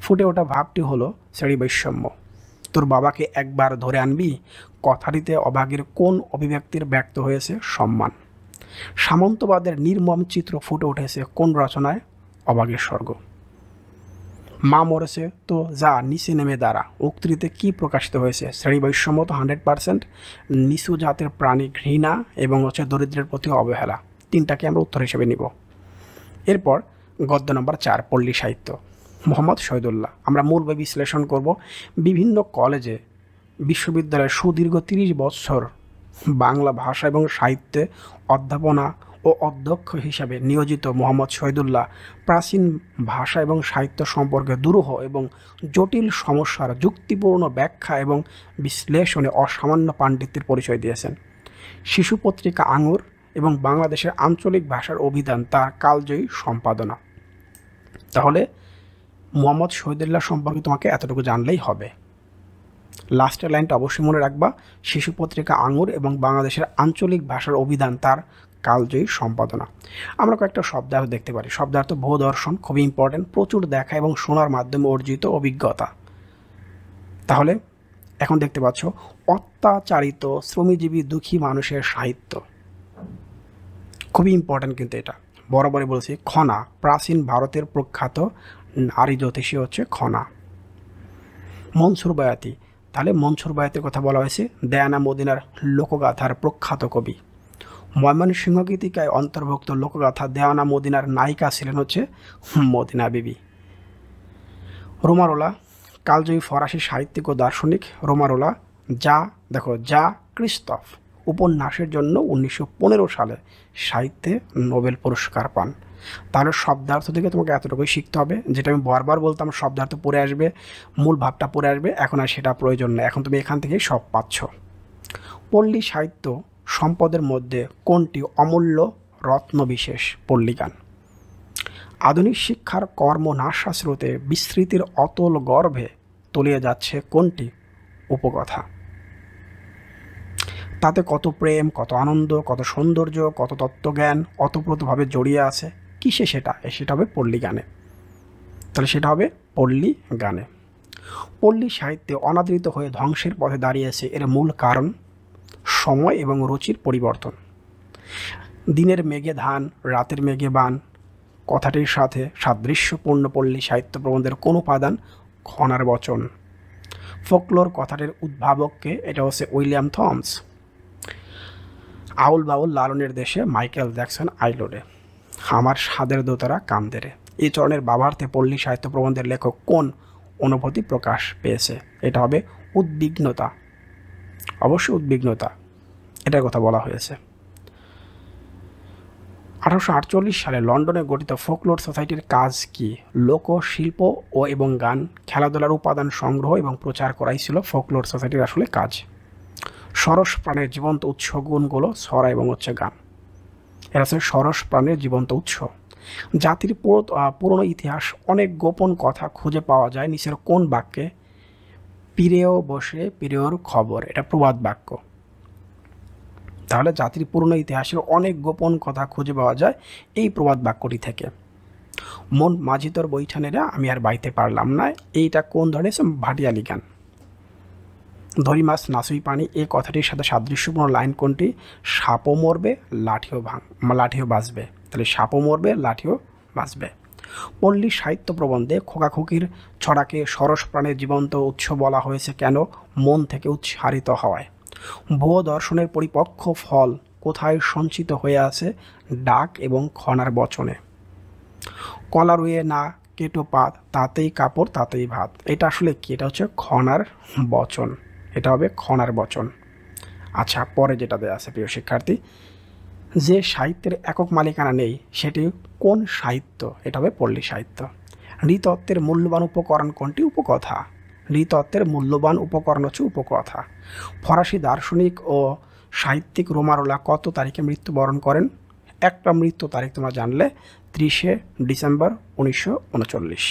ফুটে ওঠা ভাবটি হলো শ্রেণী বৈষম্য। তোর বাবাকে একবার ধরে আনবি কথাটিতে অভাগীর কোন অভিব্যক্তির ব্যক্ত হয়েছে? সম্মান। সামন্তবাদের নির্মম চিত্র ফুটে উঠেছে কোন রচনায়? অভাগীর স্বর্গ। মা মরেছে তো যা নিচে নেমে দাঁড়া উক্তিতে কি প্রকাশিত হয়েছে? শ্রেণী বৈষম্য তো 100%, নিচু জাতের প্রাণী ঘৃণা এবং হচ্ছে দরিদ্রের প্রতি অবহেলা। 3টাকে আমরা উত্তর হিসেবে নিব। এরপর গদ্য নম্বর 4, পল্লী সাহিত্য, মোহাম্মদ শহীদুল্লাহ। আমরা মূল বই বিশ্লেষণ করব। বিভিন্ন কলেজে বিশ্ববিদ্যালয়ে সুদীর্ঘ 30 বছর বাংলা ভাষা এবং সাহিত্যে অধ্যাপনা ও অধ্যক্ষ হিসাবে নিয়োজিত মোহাম্মদ শহীদুল্লাহ প্রাচীন ভাষা এবং সাহিত্য সম্পর্কে দুরূহ এবং জটিল সমস্যার যুক্তিপূর্ণ ব্যাখ্যা এবং বিশ্লেষণে অসামান্য পাণ্ডিত্যের পরিচয় দিয়েছেন। শিশু পত্রিকা আঙুর এবং বাংলাদেশের আঞ্চলিক ভাষার অভিধান তার কালজয়ী সম্পাদনা। তাহলে মোহাম্মদ শহীদুল্লাহ সম্পর্কে তোমাকে এতটুকু জানলেই হবে। লাস্টের লাইনটা অবশ্যই মনে রাখবা, শিশু পত্রিকা আঙুর এবং বাংলাদেশের আঞ্চলিক ভাষার অভিধান তার কালজয়ী সম্পাদনা। আমরা কয়েকটা শব্দার্থ দেখতে পারি। শব্দার্থ বহু দর্শন, খুবই ইম্পর্টেন্ট, প্রচুর দেখা এবং শোনার মাধ্যমে অর্জিত অভিজ্ঞতা। তাহলে এখন দেখতে পাচ্ছ অত্যাচারিত শ্রমজীবী দুঃখী মানুষের সাহিত্য, খুবই ইম্পর্টেন্ট কিন্তু এটা বরাবরই বলছি। খনা, প্রাচীন ভারতের প্রখ্যাত নারী জ্যোতিষী হচ্ছে খনা। মনসুর বয়াতি, তাহলে মনসুর বয়াতির কথা বলা হয়েছে, দেয়ানা মদিনার লোকগাথার প্রখ্যাত কবি। ময়মনসিংহ গীতিকায় অন্তর্ভুক্ত লোকগাথা দেওয়ানা মদিনার নায়িকা ছিলেন হচ্ছে মদিনা বিবি। রোমারোলা, কালজয়ী ফরাসি সাহিত্যিক ও দার্শনিক রোমারোলা যা ক্রিস্তফ উপন্যাসের জন্য 1915 সালে সাহিত্যে নোবেল পুরস্কার পান। তাহলে শব্দার্থ থেকে তোমাকে এতটুকুই শিখতে হবে, যেটা আমি বারবার বলতাম শব্দার্থ পড়ে আসবে, মূল ভাবটা পড়ে আসবে, এখন আর সেটা প্রয়োজন নেই, এখন তুমি এখান থেকেই সব পাচ্ছ। পল্লী সাহিত্য সম্পদের মধ্যে কোনটি অমূল্য রত্নবিশেষ? পল্লীগান। আধুনিক শিক্ষার কর্মনাশা স্রোতে বিস্মৃতির অতল গর্ভে তলিয়ে যাচ্ছে কোনটি? উপকথা। তাতে কত প্রেম, কত আনন্দ, কত সৌন্দর্য, কত তত্ত্বজ্ঞান অতপ্রতভাবে জড়িয়ে আছে। কিসে সেটা? সেটা হবে পল্লী গানে। তাহলে সেটা হবে পল্লী গানে। পল্লী সাহিত্যে অনাদৃত হয়ে ধ্বংসের পথে দাঁড়িয়েছে এর মূল কারণ? সময় এবং রুচির পরিবর্তন। দিনের মেঘে ধান, রাতের মেঘে বান কথাটির সাথে সাদৃশ্যপূর্ণ পল্লী সাহিত্য প্রবন্ধের কোন উপাদান? খনার বচন। ফোকলোর কথাটির উদ্ভাবককে? এটা হচ্ছে উইলিয়াম থমস। আউল বাউল লালনের দেশে মাইকেল জ্যাকসন আইলোরে। আমার স্বাদের দোতারা কান্দেরে। এই চরণের বাবার্থে পল্লী সাহিত্য প্রবন্ধের লেখক কোন অনুভূতি প্রকাশ পেয়েছে? এটা হবে উদ্বিগ্নতা, অবশ্যই উদ্বিগ্নতা, এটার কথা বলা হয়েছে। 1848 সালে লন্ডনে গঠিত ফোকলোর সোসাইটির কাজ কি? লোকশিল্প ও এবং গান, খেলাধুলার উপাদান সংগ্রহ এবং প্রচার করাই ছিল ফোকলোর সোসাইটির আসলে কাজ। সরস প্রাণের জীবন্ত উৎস গুণগুলো ছড়া এবং হচ্ছে গান। এরা হচ্ছে সরস প্রাণের জীবন্ত উৎস। জাতির পুরনো ইতিহাস অনেক গোপন কথা খুঁজে পাওয়া যায় নিচের কোন বাক্যে? পিরেও বসে পিরেওর খবর, এটা প্রবাদ বাক্য। তাহলে জাতির পুরনো ইতিহাসের অনেক গোপন কথা খুঁজে পাওয়া যায় এই প্রবাদ বাক্যটি থেকে। মন মাঝি তোর বৈঠানেরা আমি আর বাইতে পারলাম না, এইটা কোন ধরনের? ভাটিয়ালি গান। ধরি মাছ নাচুই পানি, এই কথাটির সাথে সাদৃশ্যপূর্ণ লাইন কোনটি? সাপও মরবে লাঠিও বাঁচবে। তাহলে সাপও মরবে লাঠিও বাঁচবে। পল্লী সাহিত্য প্রবন্ধে খোকাখুকির ছড়াকে সরস প্রাণের জীবন্ত উৎস বলা হয়েছে কেন? মন থেকে উৎসারিত হওয়ায়। ভুয়ো দর্শনের পরিপক্ক ফল কোথায় সঞ্চিত হয়ে আছে? ডাক এবং খনার বচনে। কলা রুয়ে না কেটো পাত, তাতেই কাপড় তাতেই ভাত, এটা আসলে কি? এটা হচ্ছে খনার বচন, এটা হবে খনার বচন। আচ্ছা, পরে যেটা দেওয়া আছে প্রিয় শিক্ষার্থী, যে সাহিত্যের একক মালিকানা নেই সেটি কোন সাহিত্য? এটা হবে পল্লী সাহিত্য। নৃতত্ত্বের মূল্যবান উপকরণ কোনটি? উপকথা। নৃতত্ত্বের মূল্যবান উপকরণ হচ্ছে উপকথা। ফরাসি দার্শনিক ও সাহিত্যিক রোমারোলা কত তারিখে মৃত্যুবরণ করেন? একটা মৃত্যু তারিখ তোমরা জানলে, 30শে ডিসেম্বর 1939।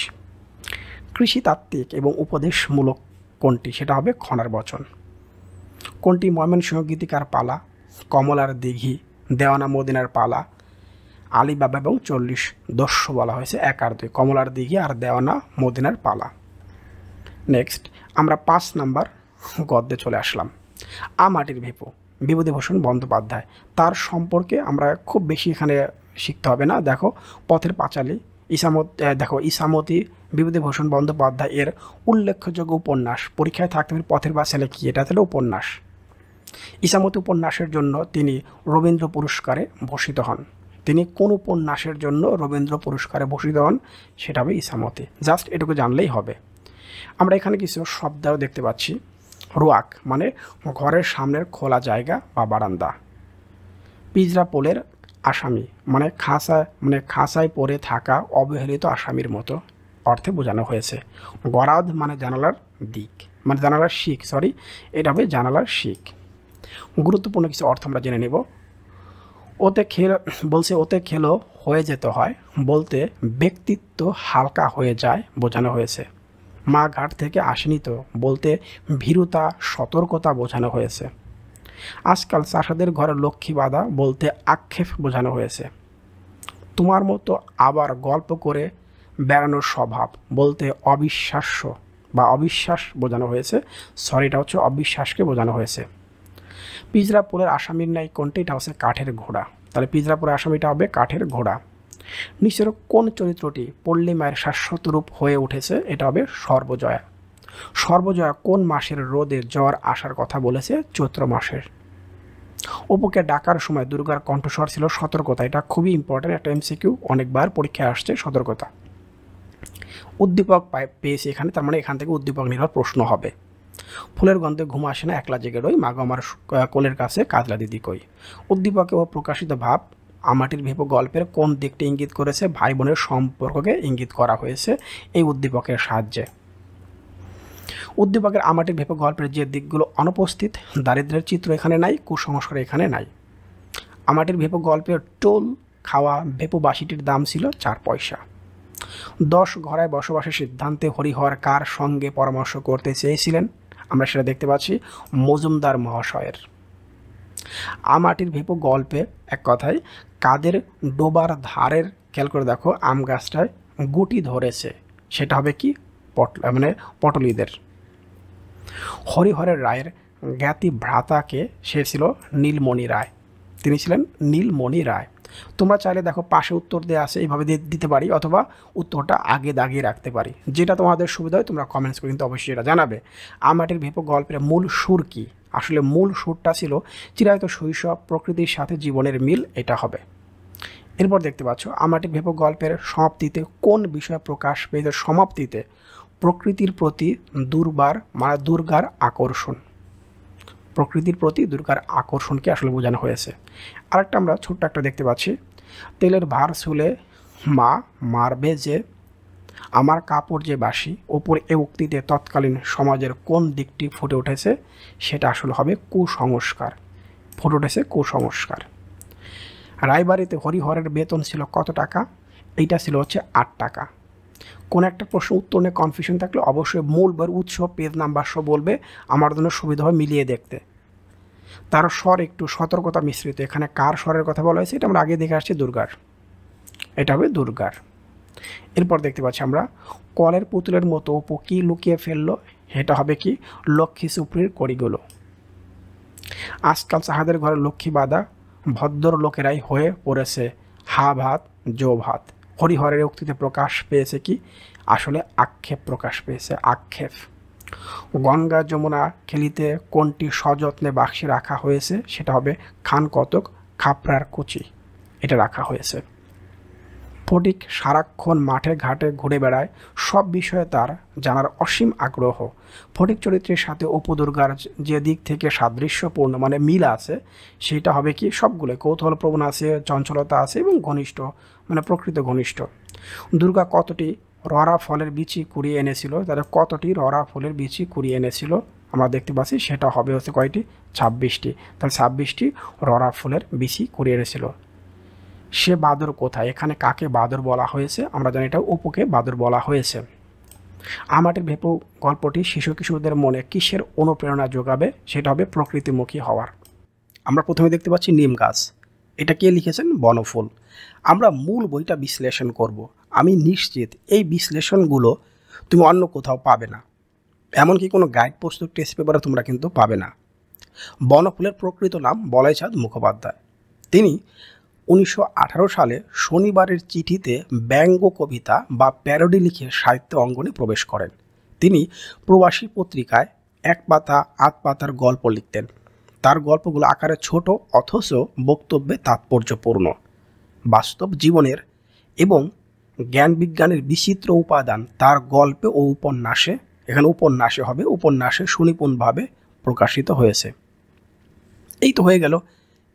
কৃষিতাত্ত্বিক এবং উপদেশমূলক কোনটি? সেটা হবে খনার বচন। কোনটি ময়মনসিংহ গীতিকার পালা? কমলার দিঘি, দেওয়ানা মদিনার পালা, আলিবাবা এবং 40 দস্যু বলা হয়েছে 1 আর 2, কমলার দিঘি আর দেওয়ানা মদিনার পালা। নেক্সট আমরা 5 নাম্বার গদ্যে চলে আসলাম। মাটির ভেপু, বিভূতিভূষণ বন্দ্যোপাধ্যায়, তার সম্পর্কে আমরা খুব বেশি এখানে শিখতে হবে না। দেখো পথের পাঁচালী, ইসামতি বিভূতিভূষণ বন্দ্যোপাধ্যায় এর উল্লেখযোগ্য উপন্যাস। পরীক্ষায় থাকতে হবে পথের পাঁচালী কি? এটা হলো উপন্যাস। ইসামতি উপন্যাসের জন্য তিনি রবীন্দ্র পুরস্কারে ভূষিত হন। তিনি কোন উপন্যাসের জন্য রবীন্দ্র পুরস্কারে ভূষিত হন? সেটা হবে ইসামতি। জাস্ট এটুকু জানলেই হবে। আমরা এখানে কিছু শব্দও দেখতে পাচ্ছি। রোয়াক মানে ঘরের সামনের খোলা জায়গা বা বারান্দা। পিজরা পোলের আসামি মানে খাঁচায় পড়ে থাকা অবহেলিত আসামির মতো অর্থে বোঝানো হয়েছে। গরাদ মানে জানালার দিক, মানে জানালার শিক, এটা হবে জানালার শিক। গুরুত্বপূর্ণ কিছু অর্থ আমরা জেনে নেব। ওতে খেলো হয়ে যেতে হয় বলতে ব্যক্তিত্ব হালকা হয়ে যায় বোঝানো হয়েছে। মা ঘাট থেকে আসেনি তো বলতে ভীরুতা সতর্কতা বোঝানো হয়েছে। আজকাল চাষাদের ঘরে লক্ষ্মী বাঁধা বলতে আক্ষেপ বোঝানো হয়েছে। তোমার মতো আবার গল্প করে বেড়ানোর স্বভাব বলতে অবিশ্বাস্য বা অবিশ্বাস বোঝানো হয়েছে। এটা হচ্ছে অবিশ্বাসকে বোঝানো হয়েছে। পিজরাপুরের আসামির ন্যায় কোনটি? এটা হচ্ছে কাঠের ঘোড়া। তাহলে পিজরাপুরের আসামিটা হবে কাঠের ঘোড়া। নিচের কোন চরিত্রটি পল্লী মায়ের শাশ্বত রূপ হয়ে উঠেছে? এটা হবে সর্বজয়া। সর্বজয়া কোন মাসের রোদে জ্বর আসার কথা বলেছে? চৈত্র মাসের। অপুকে ডাকার সময় দুর্গার কণ্ঠস্বর ছিল সতর্কতা। এটা খুবই ইম্পর্টেন্ট, একটা এমসিকিউ, অনেকবার পরীক্ষায় আসছে সতর্কতা। উদ্দীপক পেয়েছি এখানে, তার মানে এখান থেকে উদ্দীপক নির্ভর প্রশ্ন হবে। ফুলের গন্ধে ঘুম আসে না একলা জেগে রই, মাগো আমার কোলের কাছে কাজলা দিদি কই। উদ্দীপকে ও প্রকাশিত ভাব মাটির ভেপু গল্পের কোন দিকটি ইঙ্গিত করেছে? ভাই বোনের সম্পর্ককে ইঙ্গিত করা হয়েছে এই উদ্দীপকের সাহায্যে। উদ্দীপকের মাটির ভেপু গল্পের যে দিকগুলো অনুপস্থিত, দারিদ্র্যের চিত্র এখানে নাই, কুসংস্কার এখানে নাই। মাটির ভেপু গল্পের টোল খাওয়া ভেপু বাসিটির দাম ছিল 4 পয়সা। 10 ঘরায় বসবাসের সিদ্ধান্তে হরিহর কার সঙ্গে পরামর্শ করতে চেয়েছিলেন? আমরা সেটা দেখতে পাচ্ছি মজুমদার মহাশয়ের। মাটির ভেপু গল্পে এক কথায় কাদের ডোবার ধারের, খেয়াল করে দেখো, আম গাছটায় গুটি ধরেছে, সেটা হবে কি? পটলীদের। হরিহরের রায়ের জ্ঞাতি ভ্রাতাকে সে ছিল নীলমণি রায়। তিনি ছিলেন নীলমণি রায়। তোমরা চাইলে দেখো পাশে উত্তর দেওয়া আছে, এইভাবে দিতে পারি, অথবা উত্তরটা আগে দাগিয়ে রাখতে পারি, যেটা তোমাদের সুবিধা হয় তোমরা কমেন্টস করে কিন্তু অবশ্যই এটা জানাবে। আমাটির ভেপো গল্পের মূল সুর কি? আসলে মূল সুরটা ছিল চিরায়ত শৈশব, প্রকৃতির সাথে জীবনের মিল, এটা হবে। এরপর দেখতে পাচ্ছ আমাটির ভেপো গল্পের সমাপ্তিতে কোন বিষয় প্রকাশ পেয়েছে? সমাপ্তিতে প্রকৃতির প্রতি দুর্গার আকর্ষণ। প্রকৃতির প্রতি দুর্গার আকর্ষণকে আসলে বোঝানো হয়েছে। আরেকটা আমরা ছোট্ট একটা দেখতে পাচ্ছি, তেলের ভার ছুলে মা মারবে যে, আমার কাপড় যে বাসি। ওপর এ উক্তিতে তৎকালীন সমাজের কোন দিকটি ফুটে উঠেছে? সেটা আসলে হবে কুসংস্কার। ফুটে উঠেছে কুসংস্কার। রায়বাড়িতে হরিহরের বেতন ছিল কত টাকা? এইটা ছিল হচ্ছে 8 টাকা। কোন একটা প্রশ্ন উত্তর নিয়ে কনফিউশন থাকলে অবশ্যই মূল বইয়ের উৎস, পেজ নাম্বার সহ বলবে, আমার জন্য সুবিধা হয় মিলিয়ে দেখতে। তার স্বর একটু সতর্কতা মিশ্রিত। এখানে কার স্বরের কথা বলা হয়েছে? এটা আমরা আগে দেখে আসছি, দুর্গার। এটা হবে দুর্গার। এরপর দেখতে পাচ্ছি আমরা কলের পুতুলের মতো অপু কি লুকিয়ে ফেললো? এটা হবে কি? লক্ষ্মী সুপ্রির কড়িগুলো। আজকাল চাহাদের ঘরে লক্ষ্মী বাঁধা, ভদ্র লোকেরাই হয়ে পড়েছে হা ভাত জো ভাত। হরিহরের উক্তিতে প্রকাশ পেয়েছে কি? আসলে আক্ষেপ প্রকাশ পেয়েছে, আক্ষেপ। গঙ্গা যমুনা খেলিতে কোনটি সযত্নে বাক্সে রাখা হয়েছে? সেটা হবে খান কতক খাপড়ার কুচি, এটা রাখা হয়েছে। ফটিক সারাক্ষণ মাঠে ঘাটে ঘুরে বেড়ায়, সব বিষয়ে তার জানার অসীম আগ্রহ। ফটিক চরিত্রের সাথে অপু দুর্গার যে দিক থেকে সাদৃশ্যপূর্ণ মানে মিল আছে, সেটা হবে কি? সবগুলো কৌতূহলপ্রবণ আছে, চঞ্চলতা আছে এবং ঘনিষ্ঠ মানে প্রকৃত ঘনিষ্ঠ। দুর্গা কতটি ররা ফলের বিচি কুড়িয়ে এনেছিল? তাহলে কতটি ররা ফলের বিচি কুড়িয়ে এনেছিল আমরা দেখতে পাচ্ছি, সেটা হবে হচ্ছে কয়টি? 26টি। তাহলে 26টি ররা ফুলের বিচি কুড়িয়ে এনেছিল। সে বাদর কোথায়? এখানে কাকে বাদর বলা হয়েছে? আমরা জানি এটা অপুকে বাদর বলা হয়েছে। আমাটির ভেপো গল্পটি শিশু কিশোরদের মনে কিসের অনুপ্রেরণা যোগাবে? সেটা হবে প্রকৃতিমুখী হওয়ার। আমরা প্রথমে দেখতে পাচ্ছি নিম গাছ, এটা কে লিখেছেন? বনফুল। আমরা মূল বইটা বিশ্লেষণ করব। আমি নিশ্চিত এই বিশ্লেষণগুলো তুমি অন্য কোথাও পাবে না, এমনকি কোনো গাইড পুস্তক, টেস্ট পেপারে তোমরা কিন্তু পাবে না। বনফুলের প্রকৃত নাম বলাইচাঁদ মুখোপাধ্যায়। তিনি 1918 সালে শনিবারের চিঠিতে ব্যঙ্গ কবিতা বা প্যারোডি লিখে সাহিত্য অঙ্গনে প্রবেশ করেন। তিনি প্রবাসী পত্রিকায় 1 পাতা 8 পাতার গল্প লিখতেন। তার গল্পগুলো আকারে ছোট অথচ বক্তব্যে তাৎপর্যপূর্ণ। বাস্তব জীবনের এবং জ্ঞান বিজ্ঞানের বিচিত্র উপাদান তার গল্পে ও উপন্যাসে, এখানে উপন্যাসে হবে, উপন্যাসে সুনিপুণভাবে প্রকাশিত হয়েছে। এই তো হয়ে গেল।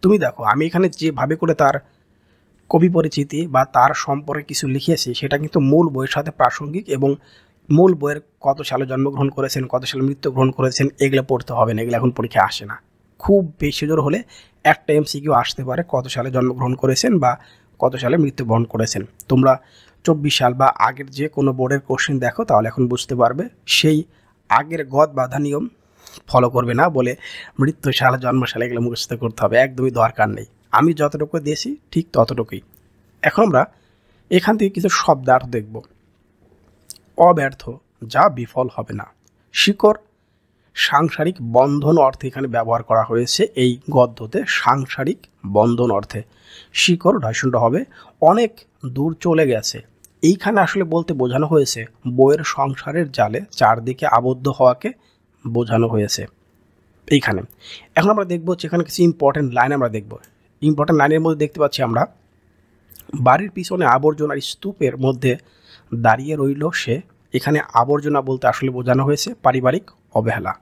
তুমি দেখো আমি এখানে যেভাবে করে তার কবি পরিচিতি বা তার সম্পর্কে কিছু লিখেছি, সেটা কিন্তু মূল বইয়ের সাথে প্রাসঙ্গিক, এবং মূল বইয়ের কত সালে জন্মগ্রহণ করেছেন, কত সালে মৃত্যুগ্রহণ করেছেন, এগুলো পড়তে হবে না, এগুলো এখন পরীক্ষায় আসে না। খুব বেশি জোর হলে একটা এমসিকিউ আসতে পারে, কত সালে জন্মগ্রহণ করেছেন বা কত সালে মৃত্যুবরণ করেছেন। তোমরা 24 সাল বা আগের যে কোনো বোর্ডের কোশ্চেন দেখো, তাহলে এখন বুঝতে পারবে। সেই আগের গদ বাধা নিয়ম ফলো করবে না বলে মৃত্যু সাল, জন্মসাল এগুলো মুখস্থ করতে হবে, একদমই দরকার নেই। আমি যতটুকু দিয়েছি ঠিক ততটুকুই। এখন আমরা এখান থেকে কিছু শব্দার্থ দেখব। অব্যর্থ, যা বিফল হবে না। শিকড়, সাংসারিক বন্ধন অর্থে এখানে ব্যবহার করা হয়েছে এই গদ্যতে, সাংসারিক বন্ধন অর্থে। শিকড় ঢাইশূন্য হবে। অনেক দূর চলে গেছে, এইখানে আসলে বলতে বোঝানো হয়েছে বইয়ের সংসারের জালে চারদিকে আবদ্ধ হওয়াকে বোঝানো হয়েছে এইখানে। এখন আমরা দেখব যেখানে কিছু ইম্পর্টেন্ট লাইন আমরা দেখব। ইম্পর্টেন্ট লাইনের মধ্যে দেখতে পাচ্ছি আমরা, বাড়ির পিছনে আবর্জনার স্তূপের মধ্যে দাঁড়িয়ে রইল সে। এখানে আবর্জনা বলতে আসলে বোঝানো হয়েছে পারিবারিক অবহেলা।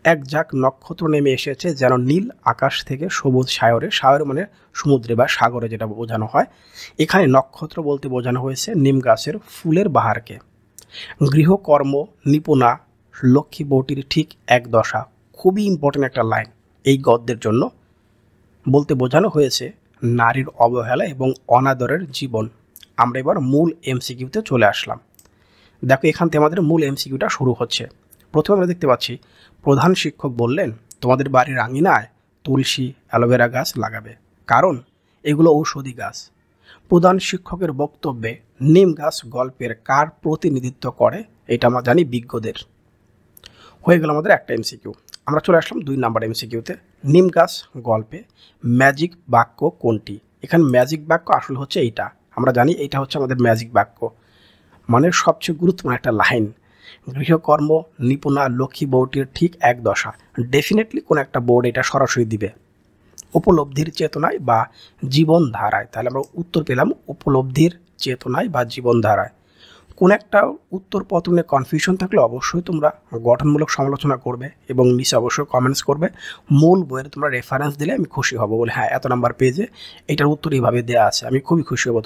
এক ঝাঁক নক্ষত্র নেমে এসেছে যেন নীল আকাশ থেকে সবুজ সাগরে, সাগর মানে সমুদ্রে বা সাগরে যেটা বোঝানো হয়। এখানে নক্ষত্র বলতে বোঝানো হয়েছে নিম গাছের ফুলের বাহারকে। গৃহকর্ম নিপুণা লক্ষ্মী বউটির ঠিক এক দশা, খুবই ইম্পর্টেন্ট একটা লাইন এই গদ্যের জন্য। বলতে বোঝানো হয়েছে নারীর অবহেলা এবং অনাদরের জীবন। আমরা এবার মূল এমসিকিউতে চলে আসলাম। দেখো এখান থেকে আমাদের মূল এমসিকিউটা শুরু হচ্ছে। প্রথমে আমরা দেখতে পাচ্ছি প্রধান শিক্ষক বললেন তোমাদের বাড়ির আঙিনায় তুলসী অ্যালোভেরা গাছ লাগাবে, কারণ এগুলো ঔষধি গাছ। প্রধান শিক্ষকের বক্তব্যে নিম গাছ গল্পের কার প্রতিনিধিত্ব করে? এটা আমরা জানি বিজ্ঞদের। হয়ে গেল আমাদের একটা এমসিকিউ। আমরা চলে আসলাম 2 নাম্বার এমসিকিউতে। নিম গাছ গল্পে ম্যাজিক বাক্য কোনটি? এখানে ম্যাজিক বাক্য আসলে হচ্ছে এইটা, আমরা জানি এইটা হচ্ছে আমাদের ম্যাজিক বাক্য, মানে সবচেয়ে গুরুত্বপূর্ণ একটা লাইন। গৃহকর্ম নিপুণা লক্ষ্মী বউটির ঠিক এক দশা। ডেফিনেটলি কোন একটা বোর্ড এটা সরাসরি দিবে। উপলব্ধির চেতনায় বা জীবনধারায়, তাহলে আমরা উত্তর পেলাম উপলব্ধির চেতনায় বা জীবনধারায়। কোন একটা উত্তর পত্রে কনফিউশন থাকলে অবশ্যই তোমরা গঠনমূলক সমালোচনা করবে এবং নিচে অবশ্যই কমেন্টস করবে। মূল বইয়ের তোমরা রেফারেন্স দিলে আমি খুশি হব, বলে হ্যাঁ এত নাম্বার পেজে এটার উত্তর এইভাবে দেওয়া আছে, আমি খুবই খুশি হব।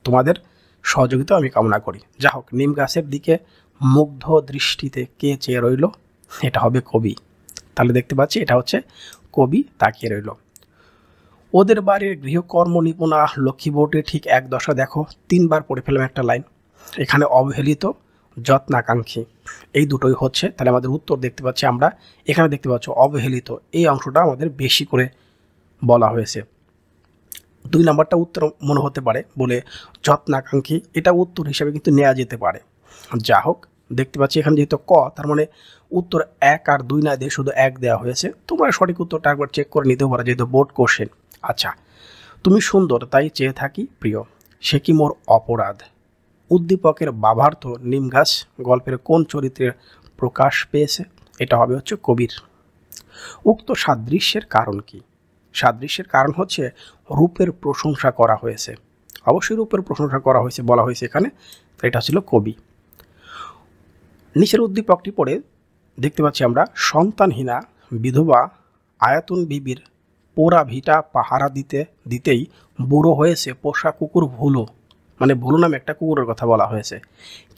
তোমাদের সহযোগিতা আমি কামনা করি। যা হোক, নিম গাছের দিকে মুগ্ধ দৃষ্টিতে কে চেয়ে রইল? এটা হবে কবি। তাহলে দেখতে পাচ্ছি এটা হচ্ছে কবি তাকিয়ে রইল। ওদের বাড়ির গৃহকর্ম নিপুণা লক্ষ্মী বউটির ঠিক এক দশা। দেখো 3 বার পড়ে ফেলাম একটা লাইন। এখানে অবহেলিত যত্নাকাঙ্ক্ষী এই দুটোই হচ্ছে, তাহলে আমাদের উত্তর দেখতে পাচ্ছি আমরা এখানে দেখতে পাচ্ছ অবহেলিত, এই অংশটা আমাদের বেশি করে বলা হয়েছে। 2 নাম্বারটা উত্তর মনে হতে পারে বলে যত্নাকাঙ্ক্ষী, এটা উত্তর হিসাবে কিন্তু নেওয়া যেতে পারে। যা হোক, দেখতে পাচ্ছি এখানে যেহেতু ক, তার মানে উত্তর 1 আর 2 না দিয়ে শুধু 1 দেওয়া হয়েছে। তোমরা সঠিক উত্তরটা একবার চেক করে নিতে পারো, যেহেতু বোর্ড কোশ্চেন। আচ্ছা, তুমি সুন্দর তাই চেয়ে থাকি প্রিয়, সে কি মোর অপরাধ। উদ্দীপকের বাভার্থ নিম গাছ গল্পের কোন চরিত্রের প্রকাশ পেয়েছে? এটা হবে হচ্ছে কবির। উক্ত সাদৃশ্যের কারণ কি? সাদৃশ্যের কারণ হচ্ছে রূপের প্রশংসা করা হয়েছে। অবশ্যই রূপের প্রশংসা করা হয়েছে, বলা হয়েছে এখানে, এটা ছিল কবি। নিচের উদ্দীপকটি পড়ে দেখতে পাচ্ছি আমরা সন্তানহীনা বিধবা আয়াতুন বিবির পোড়া ভিটা পাহারা দিতেই বুড়ো হয়েছে পোষা কুকুর ভুলো, মানে ভুলো নামে একটা কুকুরের কথা বলা হয়েছে।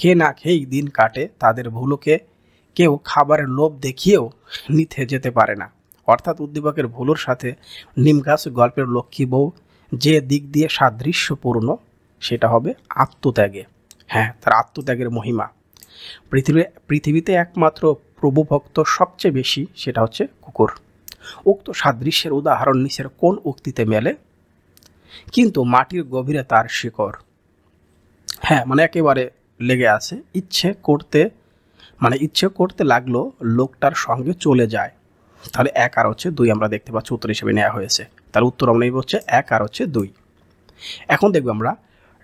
কে না খেয়েই দিন কাটে, তাদের ভুলোকে কেউ খাবারের লোভ দেখিয়েও নিতে যেতে পারে না। অর্থাৎ উদ্দীপকের ভুলোর সাথে নিম গাছ গল্পের লক্ষ্মী বউ যে দিক দিয়ে সাদৃশ্যপূর্ণ সেটা হবে আত্মত্যাগে। হ্যাঁ, তার আত্মত্যাগের মহিমা। পৃথিবীতে একমাত্র প্রভুভক্ত সবচেয়ে বেশি, সেটা হচ্ছে কুকুর। উক্ত সাদৃশ্যের উদাহরণ নিচের কোন উক্তিতে মেলে? কিন্তু মাটির গভীরে তার শিকড়। হ্যাঁ, মানে একেবারে লেগে আছে। ইচ্ছে করতে লাগলো লোকটার সঙ্গে চলে যায়। তাহলে 1 আর হচ্ছে 2 আমরা দেখতে পাচ্ছি উত্তর হিসেবে নেওয়া হয়েছে। তার উত্তর আমরা নেব হচ্ছে 1 আর হচ্ছে 2। এখন দেখব আমরা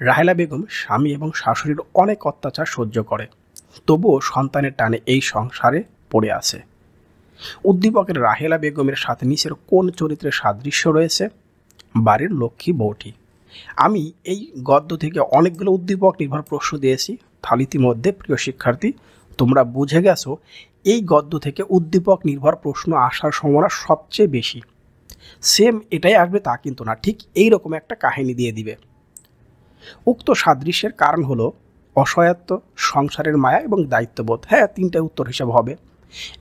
রাহেলা বেগম স্বামী এবং শাশুড়ির অনেক অত্যাচার সহ্য করে, তবুও সন্তানের টানে এই সংসারে পড়ে আছে। উদ্দীপকের রাহেলা বেগমের সাথে নিচের কোন চরিত্রের সাদৃশ্য রয়েছে? বাড়ির লক্ষ্মী বউটি। আমি এই গদ্য থেকে অনেকগুলো উদ্দীপক নির্ভর প্রশ্ন দিয়েছি। তাহলে ইতিমধ্যে প্রিয় শিক্ষার্থী তোমরা বুঝে গেছো এই গদ্য থেকে উদ্দীপক নির্ভর প্রশ্ন আসার সম্ভাবনা সবচেয়ে বেশি। সেম এটাই আসবে তা কিন্তু না, ঠিক এই রকম একটা কাহিনী দিয়ে দিবে। উক্ত সাদৃশ্যের কারণ হলো অসহায়ত্ব, সংসারের মায়া এবং দায়িত্ববোধ। হ্যাঁ, 3টাই উত্তর হিসাব হবে।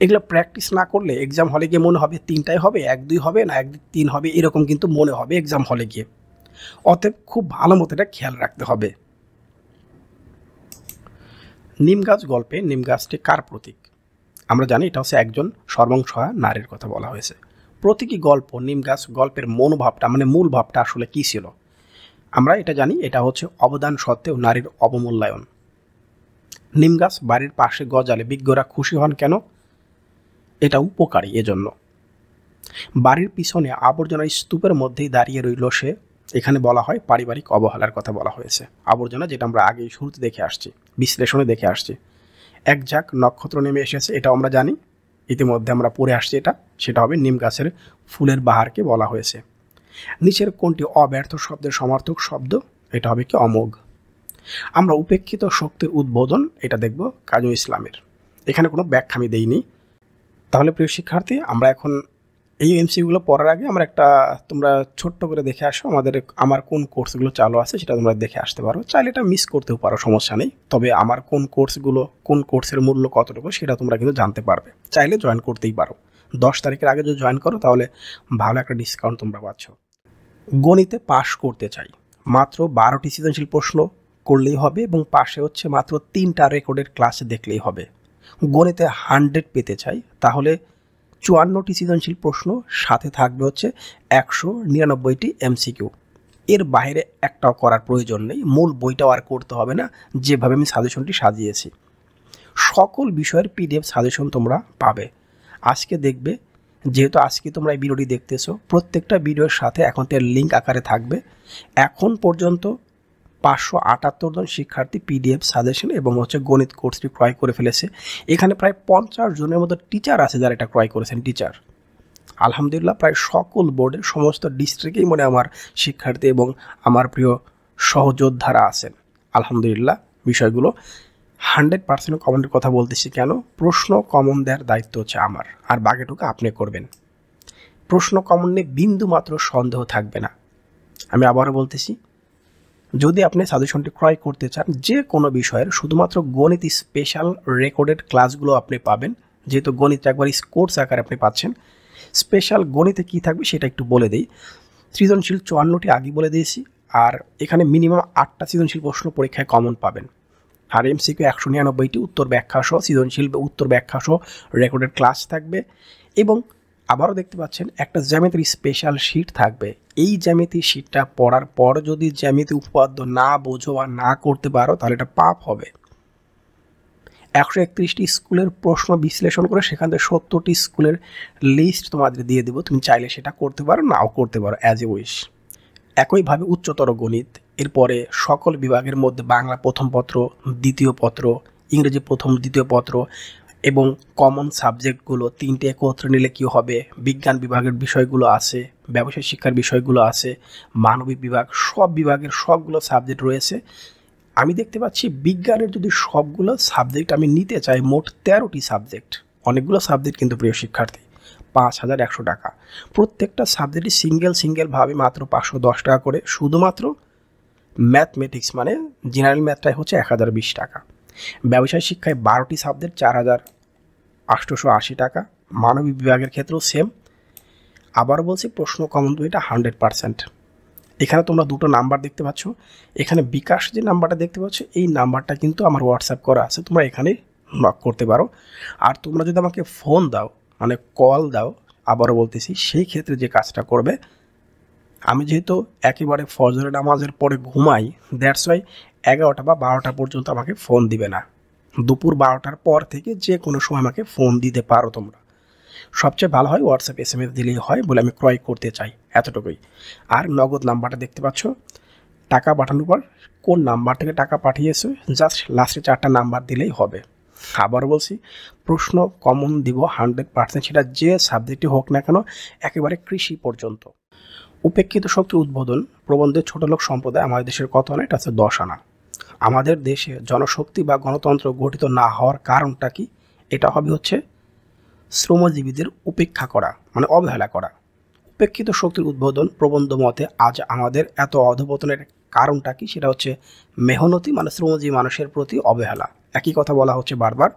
এগুলো প্র্যাকটিস না করলে এক্সাম হলে গিয়ে মনে হবে 3টাই হবে, 1 2 হবে না 1 3 হবে, এরকম কিন্তু মনে হবে এক্সাম হলে গিয়ে। অতএব খুব ভালো মতো এটা খেয়াল রাখতে হবে। নিম গাছ গল্পে নিম গাছটি কার প্রতীক? আমরা জানি এটা হচ্ছে একজন সর্বংসহায়া নারীর কথা বলা হয়েছে। প্রতীকী গল্প নিম গাছ গল্পের মনোভাবটা, মানে মূল ভাবটা আসলে কী ছিল? আমরা এটা জানি, এটা হচ্ছে অবদান সত্ত্বেও নারীর অবমূল্যায়ন। নিম গাছ বাড়ির পাশে গজালে বিজ্ঞরা খুশি হন কেন? এটা উপকারী এজন্য। বাড়ির পিছনে আবর্জনার স্তূপের মধ্যেই দাঁড়িয়ে রইল সে, এখানে বলা হয় পারিবারিক অবহেলার কথা বলা হয়েছে। আবর্জনা যেটা আমরা আগেই শুরুতে দেখে আসছি, বিশ্লেষণে দেখে আসছি। এক ঝাঁক নক্ষত্র নেমে এসেছে, এটাও আমরা জানি, ইতিমধ্যে আমরা পড়ে আসছি এটা, সেটা হবে নিম গাছের ফুলের বাহারকে বলা হয়েছে। নিচের কোনটি অব্যর্থ শব্দের সমার্থক শব্দ? এটা হবে কি অমোঘ। আমরা উপেক্ষিত শক্তির উদ্বোধন এটা দেখব কাজী ইসলামের, এখানে কোনো ব্যাখ্যা আমি দেইনি। তাহলে প্রিয় শিক্ষার্থী আমরা এখন এই এমসিকিউগুলো পড়ার আগে আমরা একটা তোমরা ছোট্ট করে দেখে আসো আমার কোন কোর্সগুলো চালু আছে সেটা তোমরা দেখে আসতে পারো। চাইলে এটা মিস করতেও পারো, সমস্যা নেই। তবে আমার কোন কোর্সের মূল্য কতটুকু সেটা তোমরা কিন্তু জানতে পারবে, চাইলে জয়েন করতেই পারো। 10 তারিখের আগে যদি জয়েন করো তাহলে ভালো একটা ডিসকাউন্ট তোমরা পাচ্ছ। গণিতে পাশ করতে চাই, মাত্র 12টি সৃজনশীল প্রশ্ন করলেই হবে এবং পাশে হচ্ছে মাত্র 3টা রেকর্ডের ক্লাসে দেখলেই হবে। গণিতে 100 পেতে চাই, তাহলে 54টি সৃজনশীল প্রশ্ন, সাথে থাকবে হচ্ছে 199টি এমসিকিউ। এর বাইরে একটাও করার প্রয়োজন নেই, মূল বইটাও আর করতে হবে না, যেভাবে আমি সাজেশনটি সাজিয়েছি। সকল বিষয়ের পিডিএফ সাজেশন তোমরা পাবে। আজকে দেখবে, যেহেতু আজকে তোমরা এই ভিডিওটি দেখতেছো, প্রত্যেকটা ভিডিওর সাথে এখন এর লিঙ্ক আকারে থাকবে। এখন পর্যন্ত 578 জন শিক্ষার্থী পিডিএফ সাজেশন এবং গণিত কোর্সটি ক্রয় করে ফেলেছে। এখানে প্রায় 50 জনের মতো টিচার আছে যারা এটা ক্রয় করেছেন। টিচার আলহামদুলিল্লাহ প্রায় সকল বোর্ডের সমস্ত ডিস্ট্রিক্টেই আমার শিক্ষার্থী এবং আমার প্রিয় সহযোদ্ধারা আছেন। আলহামদুলিল্লাহ বিষয়গুলো 100% কমনের কথা বলতেছি কেন, প্রশ্ন কমন দেওয়ার দায়িত্ব হচ্ছে আমার, আর বাকিটুকু আপনি করবেন। প্রশ্ন কমন নিয়ে বিন্দু মাত্র সন্দেহ থাকবে না। আমি আবারও বলতেছি, যদি আপনি সাজেশনটি ক্রয় করতে চান যে কোনো বিষয়ের, শুধুমাত্র গণিত স্পেশাল রেকর্ডেড ক্লাসগুলো আপনি পাবেন, যেহেতু গণিত একবার কোর্স আকারে আপনি পাচ্ছেন। স্পেশাল গণিতে কি থাকবে সেটা একটু বলে দিই। সৃজনশীল 54টি আগে বলে দিয়েছি, আর এখানে মিনিমাম 8টা সৃজনশীল প্রশ্ন পরীক্ষায় কমন পাবেন, আর এমসিকিউ 199টি উত্তর ব্যাখ্যা সহ সৃজনশীল উত্তর ব্যাখ্যা সহ রেকর্ডেড ক্লাস থাকবে। এবং আবারও দেখতে পাচ্ছেন একটা জ্যামিতির স্পেশাল শিট থাকবে। এই জ্যামিতি শিটটা পড়ার পর যদি জ্যামিতি উপপাদ্য না বোঝো বা না করতে পারো তাহলে এটা পাপ হবে। 131টি স্কুলের প্রশ্ন বিশ্লেষণ করে সেখান থেকে 70টি স্কুলের লিস্ট তোমাদের দিয়ে দেবো, তুমি চাইলে সেটা করতে পারো, নাও করতে পারো, অ্যাজ এ উইশ। একইভাবে উচ্চতর গণিত, এরপরে সকল বিভাগের মধ্যে বাংলা প্রথম পত্র, দ্বিতীয় পত্র, ইংরেজি প্রথম দ্বিতীয় পত্র এবং কমন সাবজেক্টগুলো 3টে একত্রে নিলে কী হবে, বিজ্ঞান বিভাগের বিষয়গুলো আছে, ব্যবসায় শিক্ষার বিষয়গুলো আছে, মানবিক বিভাগ, সব বিভাগের সবগুলো সাবজেক্ট রয়েছে। আমি দেখতে পাচ্ছি বিজ্ঞানের যদি সবগুলো সাবজেক্ট আমি নিতে চাই, মোট 13টি সাবজেক্ট, অনেকগুলো সাবজেক্ট কিন্তু প্রিয় শিক্ষার্থী, 5100 টাকা। প্রত্যেকটা সাবজেক্টই সিঙ্গেলভাবে মাত্র 510 টাকা করে। শুধুমাত্র ম্যাথমেটিক্স মানে জেনারেল ম্যাথটাই হচ্ছে 1020 টাকা। ব্যবসায় শিক্ষায় 12টি সাবজেক্ট 4880 টাকা। মানবিক বিভাগের ক্ষেত্রেও সেম। আবার বলছি, প্রশ্ন কমন তো এটা 100%। এখানে তোমরা দুটো নাম্বার দেখতে পাচ্ছ, এখানে বিকাশ যে নাম্বারটা দেখতে পাচ্ছ এই নাম্বারটা কিন্তু আমার হোয়াটসঅ্যাপ করা আছে, তোমরা এখানে নক করতে পারো। আর তোমরা যদি আমাকে ফোন দাও মানে কল দাও, আবারও বলতেছি, সেই ক্ষেত্রে যে কাজটা করবে, আমি যেহেতু একেবারে ফজরের নামাজের পরে ঘুমাই, দ্যাটস ওয়াই 11টা বা 12টা পর্যন্ত আমাকে ফোন দিবে না। দুপুর 12টার পর থেকে যে কোনো সময় আমাকে ফোন দিতে পারো তোমরা। সবচেয়ে ভালো হয় হোয়াটসঅ্যাপ SMS দিলেই হয়, বলে আমি ক্রয় করতে চাই, এতটুকুই। আর নগদ নাম্বারটা দেখতে পাচ্ছ, টাকা পাঠানোর পর কোন নাম্বার থেকে টাকা পাঠিয়েছে জাস্ট লাস্টে 4টা নাম্বার দিলেই হবে। আবার বলছি, প্রশ্ন কমন দিব 100%, সেটা যে সাবজেক্টই হোক না কেন, একেবারে কৃষি পর্যন্ত। উপেক্ষিত শক্তির উদ্বোধন প্রবন্ধে ছোটলোক সম্প্রদায় আমাদের দেশের কত আনা, এটা হচ্ছে 10 আনা। আমাদের দেশে জনশক্তি বা গণতন্ত্র গঠিত না হওয়ার কারণটা কি, এটা হবে হচ্ছে শ্রমজীবীদের উপেক্ষা করা, মানে অবহেলা করা। উপেক্ষিত শক্তির উদ্বোধন প্রবন্ধ মতে আজ আমাদের এত অধপতনের কারণটা কি, সেটা হচ্ছে মেহনতি মানে শ্রমজীবী মানুষের প্রতি অবহেলা। একই কথা বলা হচ্ছে বারবার।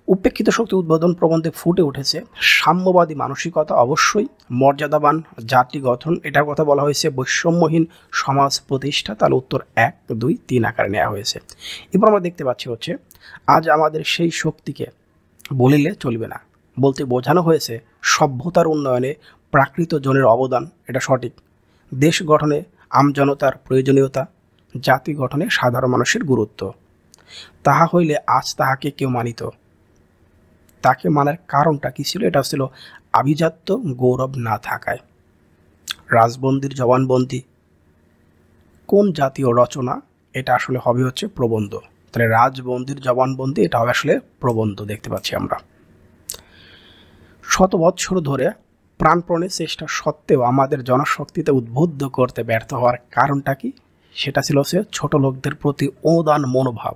উপেক্ষিত শক্তি উদ্বোধন প্রবন্ধে ফুটে উঠেছে সাম্যবাদী মানসিকতা, অবশ্যই মর্যাদাবান জাতি গঠন, এটার কথা বলা হয়েছে বৈষম্যহীন সমাজ প্রতিষ্ঠা, তাহলে উত্তর 1, 2, 3 আকারে নেওয়া হয়েছে। এরপর আমরা দেখতে পাচ্ছি হচ্ছে আজ আমাদের সেই শক্তিকে বলিলে চলবে না, বলতে বোঝানো হয়েছে সভ্যতার উন্নয়নে প্রাকৃত জনের অবদান, এটা সঠিক। দেশ গঠনে আমজনতার প্রয়োজনীয়তা, জাতি গঠনে সাধারণ মানুষের গুরুত্ব। তাহা হইলে আজ তাহাকে কেউ মানিত, তাকে মানার কারণটা কী ছিল, এটা ছিল আভিজাত্য গৌরব না থাকায়। রাজবন্দির জবানবন্দি কোন জাতীয় রচনা, এটা আসলে হবে হচ্ছে প্রবন্ধ। তাহলে রাজবন্দির জবানবন্দি এটা হবে আসলে প্রবন্ধ, দেখতে পাচ্ছি আমরা। শত বৎসর ধরে প্রাণপণে চেষ্টা সত্ত্বেও আমাদের জনশক্তিতে উদ্বুদ্ধ করতে ব্যর্থ হওয়ার কারণটা কি, সেটা ছিল হচ্ছে ছোট লোকদের প্রতি অনুদান মনোভাব।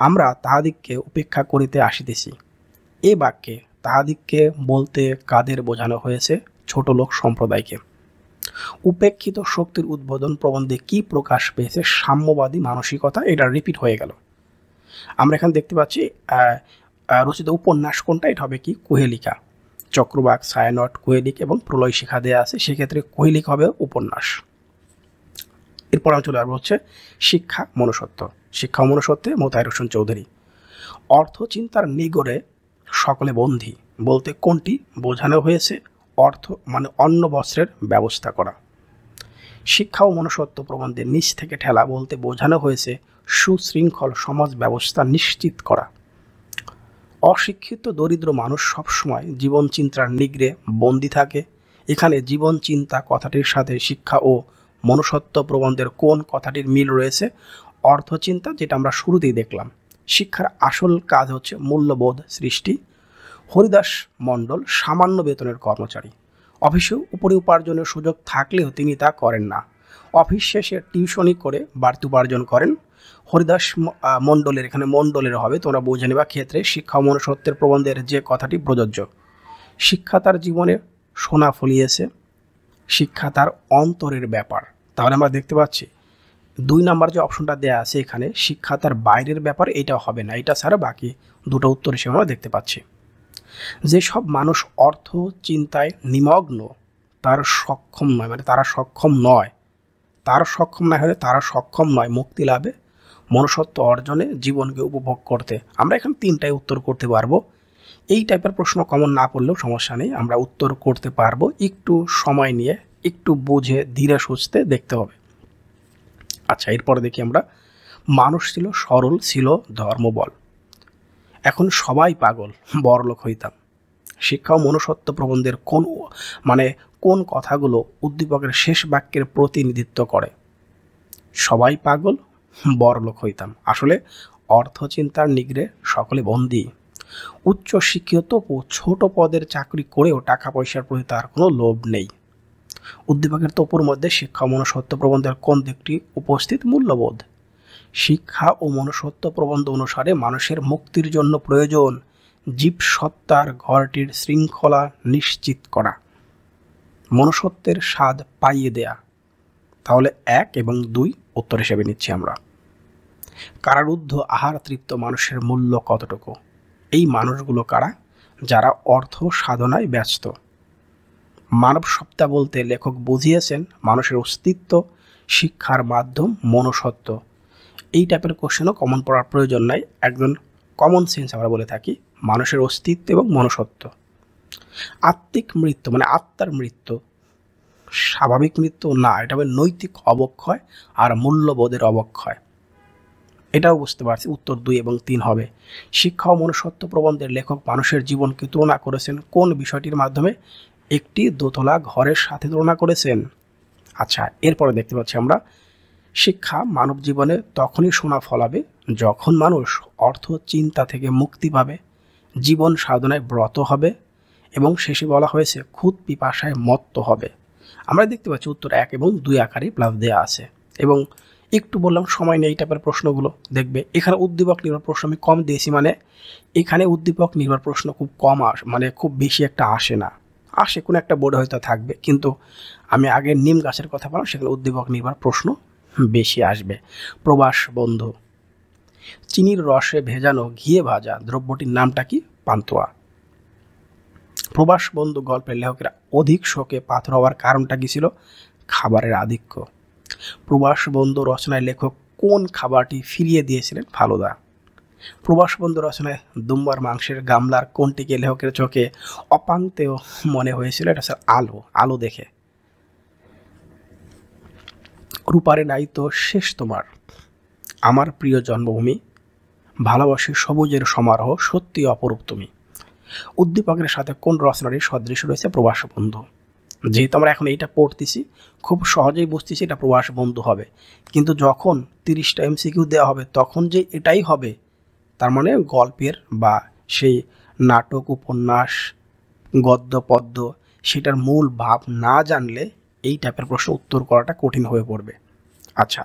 আমরা তাহাদিগকে উপেক্ষা করিতে আসিতেছি। এ বাক্যে তাহাদিগকে বলতে কাদের বোঝানো হয়েছে, ছোট লোক সম্প্রদায়কে। উপেক্ষিত শক্তির উদ্বোধন প্রবন্ধে কি প্রকাশ পেয়েছে, সাম্যবাদী মানসিকতা, এটা রিপিট হয়ে গেল। আমরা এখানে দেখতে পাচ্ছি রচিত উপন্যাস কোনটা, এটা হবে কি কুহেলিকা। চক্রবাক, ছায়ানট, কুহেলিক এবং প্রলয় শিখা দেওয়া আছে, সেক্ষেত্রে কুহেলিক হবে উপন্যাস। এরপর আমি চলে আসবো হচ্ছে শিক্ষা মনুষ্যত্ব। শিক্ষা ও মনুষ্যত্বে মোতায়ের হোসেন চৌধুরী। অর্থ চিন্তার নিগড়ে সকলে বন্দী বলতে কোনটি বোঝানো হয়েছে, অর্থ মানে অন্ন বস্ত্রের ব্যবস্থা করা। শিক্ষা ও মনুষ্যত্ব প্রবন্ধের নিচ থেকে ঠেলা বলতে বোঝানো হয়েছে সুশৃঙ্খল সমাজ ব্যবস্থা নিশ্চিত করা। অশিক্ষিত দরিদ্র মানুষ সবসময় জীবন চিন্তার নিগ্রে বন্দী থাকে। এখানে জীবন চিন্তা কথাটির সাথে শিক্ষা ও মনুষ্যত্ব প্রবন্ধের কোন কথাটির মিল রয়েছে? অর্থচিন্তা, যেটা আমরা শুরুতেই দেখলাম। শিক্ষার আসল কাজ হচ্ছে মূল্যবোধ সৃষ্টি। হরিদাস মণ্ডল সামান্য বেতনের কর্মচারী। অফিসে উপরে উপার্জনের সুযোগ থাকলেও তিনি তা করেন না। অফিস শেষে টিউশনি করে বাড়তি উপার্জন করেন। হরিদাস মণ্ডলের, এখানে মণ্ডলের হবে, তোমরা বুঝে নেবা ক্ষেত্রে শিক্ষা ও মনুষ্যত্বের প্রবন্ধের যে কথাটি প্রযোজ্য। শিক্ষা তার জীবনে সোনা ফলিয়েছে, শিক্ষা তার অন্তরের ব্যাপার। তাহলে আমরা দেখতে পাচ্ছি 2 নাম্বার যে অপশনটা দেওয়া আছে এখানে, শিক্ষা তার বাইরের ব্যাপার, এটা হবে না। এটা ছাড়া বাকি দুটো উত্তর হিসেবে আমরা দেখতে পাচ্ছি। যেসব মানুষ অর্থ চিন্তায় নিমগ্ন তার সক্ষম নয়, মানে তারা সক্ষম নয়, তারা সক্ষম নয় মুক্তি লাভে, মনুষ্যত্ব অর্জনে, জীবনকে উপভোগ করতে। আমরা এখানে 3টাই উত্তর করতে পারবো। এই টাইপের প্রশ্ন কমন না পড়লেও সমস্যা নেই, আমরা উত্তর করতে পারবো। একটু সময় নিয়ে, একটু বুঝে ধীরে সুস্থে দেখতে হবে। আচ্ছা, এরপরে দেখি আমরা, মানুষ ছিল সরল, ছিল ধর্মবল, এখন সবাই পাগল, বড়লোক হইতাম। শিক্ষা ও মনুষ্যত্ব প্রবন্ধের কোন কথাগুলো উদ্দীপকের শেষ বাক্যের প্রতিনিধিত্ব করে? সবাই পাগল, বড়লোক হইতাম। আসলে অর্থচিন্তার নিগ্রে সকলে বন্দী। উচ্চ শিক্ষিত ও ছোট পদের চাকরি করেও টাকা পয়সার প্রতি তার কোনো লোভ নেই। উদ্দীপকের তপুর মধ্যে শিক্ষা ও মনুষ্যত্ব প্রবন্ধের কোন দিকটি উপস্থিত? মূল্যবোধ। শিক্ষা ও মনুষ্যত্ব প্রবন্ধ অনুসারে মানুষের মুক্তির জন্য প্রয়োজন জীবসত্তার ঘরটির শৃঙ্খলা নিশ্চিত করা, মনুষ্যত্বের স্বাদ পাইয়ে দেয়া। তাহলে 1 এবং 2 উত্তর হিসেবে নিচ্ছি আমরা। কারারুদ্ধ আহার তৃপ্ত মানুষের মূল্য কতটুকু? এই মানুষগুলো কারা? যারা অর্থ সাধনায় ব্যস্ত। মানব সত্তা বলতে লেখক বুঝিয়েছেন মানুষের অস্তিত্ব, শিক্ষার মাধ্যম মনুষ্যত্ব। এই টাইপের কোশ্চেনও কমন পড়ার প্রয়োজন নাই, একজন কমন সেন্স আমরা বলে থাকি, মানুষের অস্তিত্ব এবং মনুষ্যত্ব। আত্মিক মৃত্যু মানে আত্মার মৃত্যু, স্বাভাবিক মৃত্যু না, এটা হবে নৈতিক অবক্ষয় আর মূল্যবোধের অবক্ষয়। এটাও বুঝতে পারছি, উত্তর 2 এবং 3 হবে। শিক্ষা ও মনুষ্যত্ব প্রবন্ধের লেখক মানুষের জীবনকে তুলনা করেছেন কোন বিষয়টির মাধ্যমে? একটি দোতলা ঘরের সাথে তুলনা করেছেন। আচ্ছা, এরপরে দেখতে পাচ্ছি আমরা, শিক্ষা মানব জীবনে তখনই সোনা ফলাবে যখন মানুষ অর্থ চিন্তা থেকে মুক্তি পাবে, জীবন সাধনায় ব্রত হবে এবং শেষে বলা হয়েছে খুদ পিপাসায় মত্ত হবে। আমরা দেখতে পাচ্ছি উত্তর 1 এবং 2 আকারে প্লাস দেওয়া আছে। এবং একটু বললাম সময় নেই এই টাইপের প্রশ্নগুলো দেখবে। এখানে উদ্দীপক নির্ভর প্রশ্ন আমি কম দিয়েছি, মানে এখানে উদ্দীপক নির্ভর প্রশ্ন খুব কম মানে খুব বেশি একটা আসে না, আসে কোনো একটা বোর্ডে হয়তো থাকবে, কিন্তু আমি আগে নিম গাছের কথা বললাম, সেখানে উদ্দীপক নির্ভর প্রশ্ন বেশি আসবে। প্রবাস বন্ধু। চিনির রসে ভেজানো ঘিয়ে ভাজা দ্রব্যটির নামটা কি? পান্তুয়া। প্রবাস বন্ধু গল্পের লেখকেরা অধিক শোকে পাথর হওয়ার কারণটা কি ছিল? খাবারের আধিক্য। প্রবাস বন্ধু রচনায় লেখক কোন খাবারটি ফিরিয়ে দিয়েছিলেন? ফালুদা। প্রবাস বন্ধু রচনায় দুম্বার মাংসের গামলার কোনটিকে লেখকের চোখে অপান্তেয় মনে হয়েছিল? এটা স্যার আলো দেখে। রূপারে নাই তো শেষ তোমার, আমার প্রিয় জন্মভূমি, ভালোবাসি সবুজের সমারোহ, সত্যি অপরূপ তুমি। উদ্দীপকের সাথে কোন রচনাটির সদৃশ্য রয়েছে? প্রবাস বন্ধু। যেহেতু আমরা এখন এইটা পড়তেছি, খুব সহজেই বুঝতেছি এটা প্রবাস বন্ধু হবে, কিন্তু যখন 30টা MCQ দেওয়া হবে তখন যে এটাই হবে তার মানে গল্পের বা সেই নাটক, উপন্যাস, গদ্য, পদ্য সেটার মূল ভাব না জানলে এই টাইপের প্রশ্ন উত্তর করাটা কঠিন হয়ে পড়বে। আচ্ছা,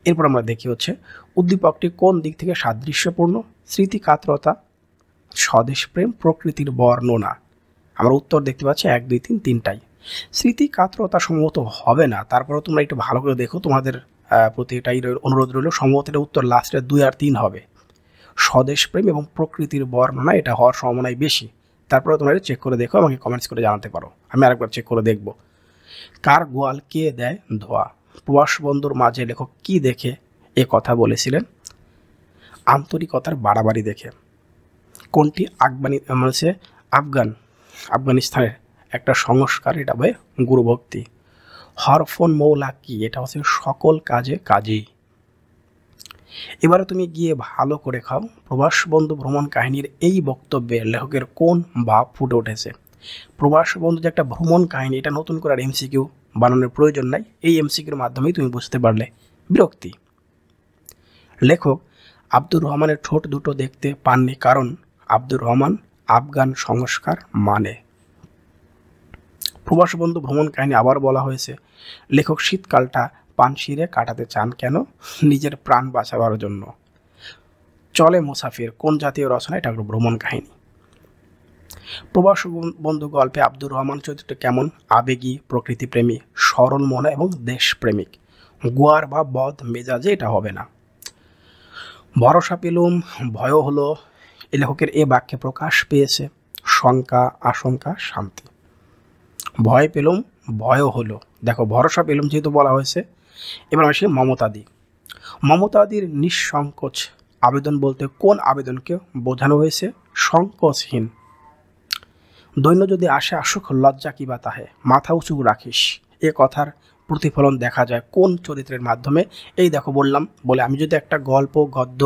এরপর আমরা দেখি হচ্ছে উদ্দীপকটি কোন দিক থেকে সাদৃশ্যপূর্ণ? স্মৃতিকাতরতা, স্বদেশপ্রেম, প্রকৃতির বর্ণনা। আমরা উত্তর দেখতে পাচ্ছি 1, 2, 3 তিনটাই। স্মৃতিকাতরতা সম্ভবত হবে না, তারপরেও তোমরা একটু ভালো করে দেখো, তোমাদের প্রতি এটাই অনুরোধ রইল। সম্ভবত এটা উত্তর লাস্টে 2 আর 3 হবে। স্বদেশপ্রেম এবং প্রকৃতির বর্ণনা এটা হওয়ার সম্ভাবনাই বেশি। তারপরে তোমরা এটা চেক করে দেখো, আমাকে কমেন্টস করে জানাতে পারো, আমি আরেকবার চেক করে দেখব। কার গোয়াল কে দেয় ধোয়া? প্রবাস বন্ধুর মাঝে লেখক কি দেখে এ কথা বলেছিলেন? আন্তরিকতার বাড়াবাড়ি দেখে। কোনটি আফগানিস্তানের একটা সংস্কার? এটা হবে গুরুভক্তি। হরফন মৌলা কি? এটা হচ্ছে সকল কাজে কাজী। এবারে তুমি গিয়ে ভালো করে খাও, প্রবাস বন্ধু ভ্রমণ কাহিনীর এই বক্তব্যে লেখকের কোন ভাব ফুটে উঠেছে? প্রবাস বন্ধু যে একটা ভ্রমণ কাহিনী, এটা নতুন করে আর এমসিকিউ বানানোর প্রয়োজন নাই, এই এমসিকিউর মাধ্যমেই তুমি বুঝতে পারলে। বিরক্তি, লেখক আব্দুর রহমানের ঠোঁট দুটো দেখতে পাননি কারণ আব্দুর রহমান আফগান সংস্কার মানে। প্রবাস বন্ধু ভ্রমণ কাহিনী আবার বলা হয়েছে, লেখক শীতকালটা পানশিরে কাটাতে চান কেন? নিজের প্রাণ বাঁচাবার জন্য। চলে মুসাফির কোন জাতীয় রচনা? এটা একটা ভ্রমণ কাহিনী। প্রবাস বন্ধু গল্পে আব্দুর রহমান চরিত্রটি কেমন? আবেগী, প্রকৃতিপ্রেমী, সরল মনা এবং দেশপ্রেমিক। গোয়ার বা বদ মেজাজে এটা হবে না। ভরসা পেলুম, ভয়ও হলো, এ লেখকের এ বাক্যে প্রকাশ পেয়েছে শঙ্কা, আশঙ্কা, শান্তি। ভয় পেলুম, ভয়ও হলো, দেখো ভরসা পেলুম যেহেতু বলা হয়েছে। এবার আসি মমতাদি। মমতাদির নিঃসংকোচ আবেদন বলতে কোন আবেদনকে বোঝানো হয়েছে? সংকোচহীন। দৈন্য যদি আসে আসুক, লজ্জা কি বা তাহে, মাথা উঁচু রাখিস, এ কথার প্রতিফলন দেখা যায় কোন চরিত্রের মাধ্যমে? এই দেখো বললাম, বলে আমি যদি একটা গল্প, গদ্য,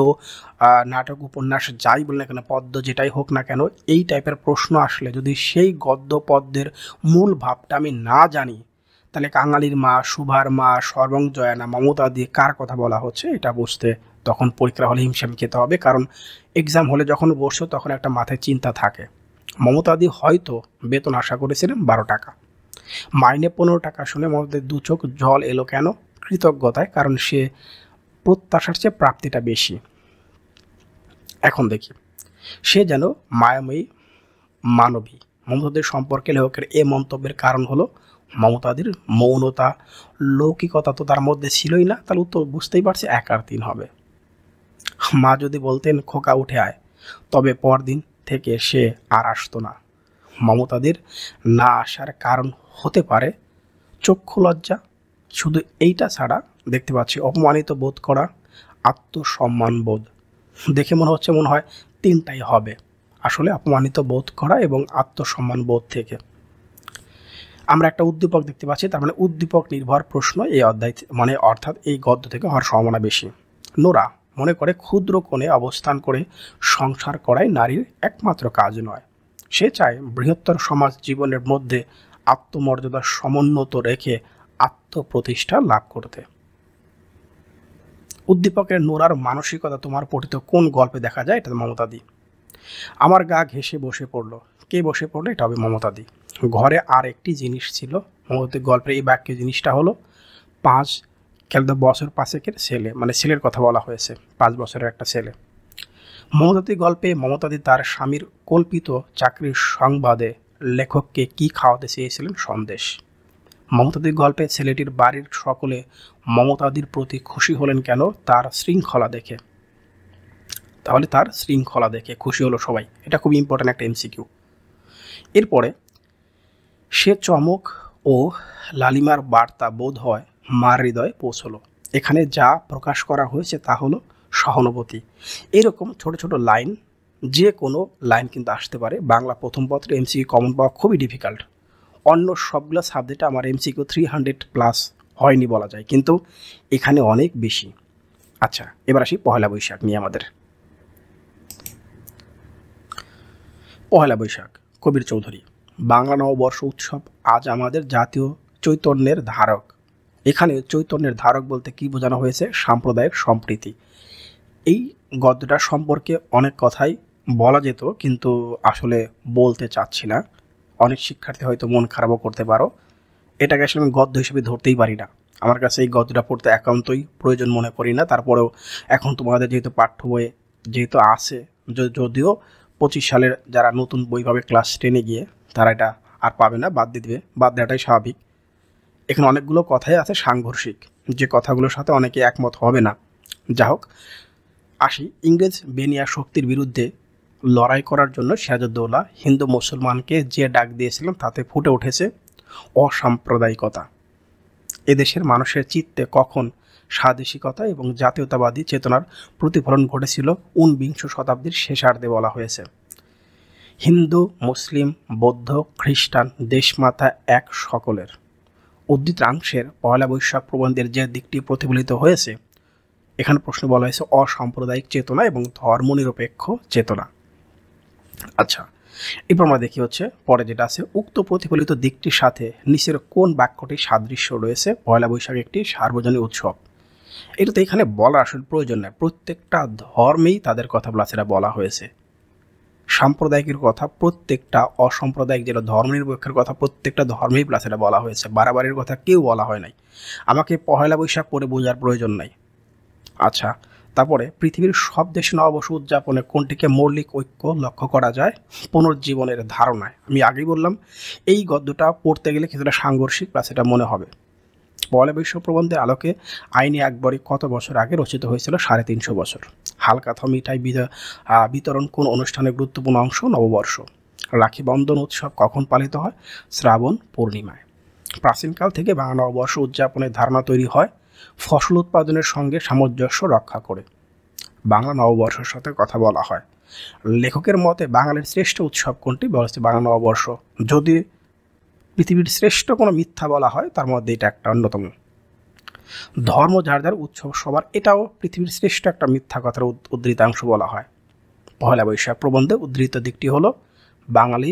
নাটক, উপন্যাস যাই বলি না কেন, পদ্য যেটাই হোক না কেন, এই টাইপের প্রশ্ন আসলে যদি সেই গদ্য পদ্যের মূল ভাবটা আমি না জানি, তাহলে কাঙালির মা, সুভার মা, সর্বং জয়ানা, মমতা দিয়ে কার কথা বলা হচ্ছে এটা বুঝতে তখন পরীক্ষা হলে হিমশিম খেতে হবে। কারণ এক্সাম হলে যখন বসছো তখন একটা মাথায় চিন্তা থাকে। মমতাদি হয়তো বেতন আশা করেছিলেন 12 টাকা, মাইনে 15 টাকা শুনে মমতাদের দু চোখ জল এলো কেন? কৃতজ্ঞতায়, কারণ সে প্রত্যাশার চেয়ে প্রাপ্তিটা বেশি। এখন দেখি, সে যেন মায়াময়ী মানবী। মমতাদের সম্পর্কে লেখকের এ মন্তব্যের কারণ হলো মমতাদির মৌনতা, লৌকিকতা তো তার মধ্যে ছিলই না, তাহলে উত্তর বুঝতেই পারছি 1 আর 3 হবে। মা যদি বলতেন খোকা উঠে আয়, তবে পরদিন থেকে সে আর আসতো না। মমতাদির না আসার কারণ হতে পারে চক্ষু লজ্জা, শুধু এইটা ছাড়া দেখতে পাচ্ছি অপমানিত বোধ করা, আত্মসম্মান বোধ। দেখে মনে হয় 3টাই হবে, আসলে অপমানিত বোধ করা এবং আত্মসম্মান বোধ থেকে। আমরা একটা উদ্দীপক দেখতে পাচ্ছি, তার মানে উদ্দীপক নির্ভর প্রশ্ন এই অধ্যায়, মানে অর্থাৎ এই গদ্য থেকে হওয়ার সম্ভাবনা বেশি। নোরা মনে করে ক্ষুদ্র কোণে অবস্থান করে সংসার করাই নারীর একমাত্র কাজ নয়, সে চায় বৃহত্তর সমাজ জীবনের মধ্যে আত্মমর্যাদা সমুন্নত রেখে আত্মপ্রতিষ্ঠা লাভ করতে। উদ্দীপকের নোরার মানসিকতা তোমার পঠিত কোন গল্পে দেখা যায়? এটা মমতাদি। আমার গা ঘেঁষে বসে পড়লো, কে বসে পড়লো? এটা হবে মমতাদি। ঘরে আর একটি জিনিস ছিল, মমতাদি গল্পের এই বাক্যে জিনিসটা হলো 5 বছর পাঁচেকের ছেলে, মানে ছেলের কথা বলা হয়েছে, 5 বছরের একটা ছেলে। মমতাদি গল্পে মমতাদি তার স্বামীর কল্পিত চাকরির সংবাদে লেখককে কি খাওয়াতে চেয়েছিলেন? সন্দেশ। মমতাদির গল্পে ছেলেটির বাড়ির সকলে মমতাদির প্রতি খুশি হলেন কেন? তার শৃঙ্খলা দেখে। তাহলে তার শৃঙ্খলা দেখে খুশি হলো সবাই, এটা খুব ইম্পর্ট্যান্ট একটা এমসিকিউ। এরপরে সে চমক ও লালিমার বার্তা বোধ হয় মার হৃদয়ে পৌঁছলো। এখানে যা প্রকাশ করা হয়েছে তা হলো সহানুভূতি। এরকম ছোট ছোট লাইন, যে কোনো লাইন কিন্তু আসতে পারে। বাংলা প্রথম পত্রে এমসিকিউ কমন পাওয়া খুবই ডিফিকাল্ট। অন্য সবগুলো সাবজেক্টে আমার এমসিকিউ 300+ হয়নি বলা যায়, কিন্তু এখানে অনেক বেশি। আচ্ছা, এবার আসি পহেলা বৈশাখ নিয়ে। আমাদের পহেলা বৈশাখ, কবির চৌধুরী। বাংলা নববর্ষ উৎসব আজ আমাদের জাতীয় চৈতন্যের ধারক। এখানে চৈতন্যের ধারক বলতে কি বোঝানো হয়েছে? সাম্প্রদায়িক সম্প্রীতি। এই গদ্যটা সম্পর্কে অনেক কথাই বলা যেত, কিন্তু আসলে বলতে চাচ্ছি না। অনেক শিক্ষার্থী হয়তো মন খারাপও করতে পারো, এটাকে আসলে আমি গদ্য হিসেবে ধরতেই পারি না। আমার কাছে এই গদ্যটা পড়তে একান্তই প্রয়োজন মনে করি না। তারপরেও এখন তোমাদের যেহেতু পাঠ্য বইয়ে যেহেতু আছে, যদিও 25 সালের যারা নতুন বই পাবে ক্লাস 10-এ গিয়ে, তারা এটা আর পাবে না, বাদ দিয়ে দেবে। বাদ দেওয়াটাই স্বাভাবিক। এখানে অনেকগুলো কথাই আছে সাংঘর্ষিক, যে কথাগুলোর সাথে অনেকে একমত হবে না। যা হোক, আসি ইংরেজ বেনিয়া শক্তির বিরুদ্ধে লড়াই করার জন্য সিরাজউদ্দৌলা হিন্দু মুসলমানকে যে ডাক দিয়েছিলেন তাতে ফুটে উঠেছে অসাম্প্রদায়িকতা। এদেশের মানুষের চিত্তে কখন স্বাদেশিকতা এবং জাতীয়তাবাদী চেতনার প্রতিফলন ঘটেছিল 19বিংশ শতাব্দীর শেষার্ধে বলা হয়েছে। হিন্দু, মুসলিম, বৌদ্ধ, খ্রিস্টান দেশমাতা এক সকলের। উদ্ধৃতাংশের পয়লা বৈশাখ প্রবন্ধের যে দিকটি প্রতিফলিত হয়েছে, এখানে প্রশ্ন বলা হয়েছে অসাম্প্রদায়িক চেতনা এবং ধর্মনিরপেক্ষ চেতনা। আচ্ছা, এরপর আমরা দেখি হচ্ছে পরে যেটা আছে, উক্ত প্রতিফলিত দিকটির সাথে নিচের কোন বাক্যটির সাদৃশ্য রয়েছে? পয়লা বৈশাখ একটি সার্বজনীন উৎসব। এটা তো এখানে বলার আসলে প্রয়োজন নেই, প্রত্যেকটা ধর্মেই তাদের কথা বলা সেটা বলা হয়েছে। সাম্প্রদায়িকের কথা প্রত্যেকটা, অসাম্প্রদায়িক যেটা ধর্মনিরপেক্ষের কথা প্রত্যেকটা ধর্মেই প্লাস এটা বলা হয়েছে, বাড়াবাড়ির কথা কেউ বলা হয় নাই। আমাকে পয়লা বৈশাখ পড়ে বোঝার প্রয়োজন নাই। আচ্ছা, তারপরে পৃথিবীর সব দেশে নববর্ষ উদযাপনে কোনটিকে মৌলিক ঐক্য লক্ষ্য করা যায়? পুনর্জীবনের ধারণায়। আমি আগেই বললাম এই গদ্যটা পড়তে গেলে কিছুটা সাংঘর্ষিক প্লাস এটা মনে হবে। পয়লা বৈশাখ প্রবন্ধের আলোকে আইনি একবারই কত বছর আগে রচিত হয়েছিল? 350 বছর। হালকা মিঠাই বিতরণ কোন অনুষ্ঠানের গুরুত্বপূর্ণ অংশ? নববর্ষ। রাখি বন্ধন উৎসব কখন পালিত হয়? শ্রাবণ পূর্ণিমায়। প্রাচীনকাল থেকে বাংলা নববর্ষ উদযাপনের ধারণা তৈরি হয় ফসল উৎপাদনের সঙ্গে সামঞ্জস্য রক্ষা করে। বাংলা নববর্ষের সাথে কথা বলা হয়। লেখকের মতে বাঙালির শ্রেষ্ঠ উৎসব কোনটি? বলছে বাংলা নববর্ষ। যদি পৃথিবীর শ্রেষ্ঠ কোনো মিথ্যা বলা হয় তার মধ্যে এটা একটা অন্যতম। ধর্ম যার যার উৎসব সবার, এটাও পৃথিবীর শ্রেষ্ঠ একটা মিথ্যা কথার উদ্ধৃতাংশ বলা হয়। পয়লা বৈশাখ প্রবন্ধে উদ্ধৃত দিকটি হলো বাঙালি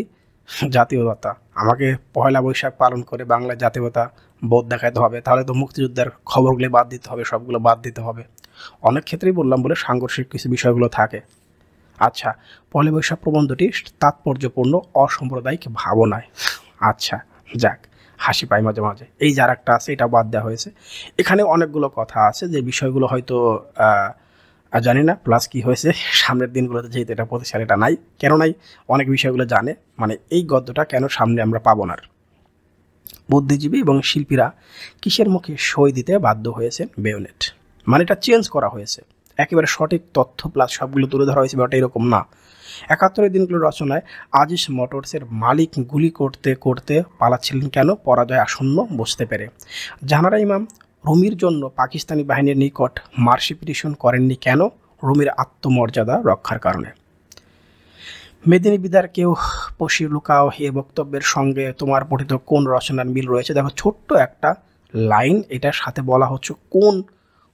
জাতীয়তা। আমাকে পয়লা বৈশাখ পালন করে বাংলা জাতীয়তা বোধ দেখাতে হবে, তাহলে তো মুক্তিযুদ্ধের খবরগুলো বাদ দিতে হবে, সবগুলো বাদ দিতে হবে। অনেক ক্ষেত্রেই বললাম বলে সাংঘর্ষিক কিছু বিষয়গুলো থাকে। আচ্ছা, পয়লা বৈশাখ প্রবন্ধটি তাৎপর্যপূর্ণ অসাম্প্রদায়িক ভাবনায়। আচ্ছা, যাক, হাসি পাই মাঝে মাঝে। এই যার একটা আছে এটা বাদ দেওয়া হয়েছে। এখানে অনেকগুলো কথা আছে যে বিষয়গুলো হয়তো জানি না, প্লাস কি হয়েছে সামনের দিনগুলোতে যেহেতু এটা প্রতিষ্ঠান এটা নাই, কেন নাই অনেক বিষয়গুলো জানে, মানে এই গদ্যটা কেন সামনে আমরা পাবো না। বুদ্ধিজীবী এবং শিল্পীরা কিসের মুখে সই দিতে বাধ্য হয়েছেন? বেয়োনেট। মানে এটা চেঞ্জ করা হয়েছে, একেবারে সঠিক তথ্য প্লাস সবগুলো তুলে ধরা হয়েছে, ব্যাপারটা এরকম না। 71 দিনগুলোর রচনায় আজিজ মোটরসের মালিক গুলি করতে করতে পালাচ্ছিলেন কেন? পরাজয় আসন্ন বুঝতে পেরে। জাহানারা ইমাম রুমির জন্য পাকিস্তানি বাহিনীর নিকট মার্সি পিটিশন করেননি কেন? রুমির আত্মমর্যাদা রক্ষার কারণে। মেদিনী বিদার কেউ পশি লুকাও এ বক্তব্যের সঙ্গে তোমার পঠিত কোন রচনার মিল রয়েছে? দেখো, ছোট্ট একটা লাইন, এটার সাথে বলা হচ্ছে কোন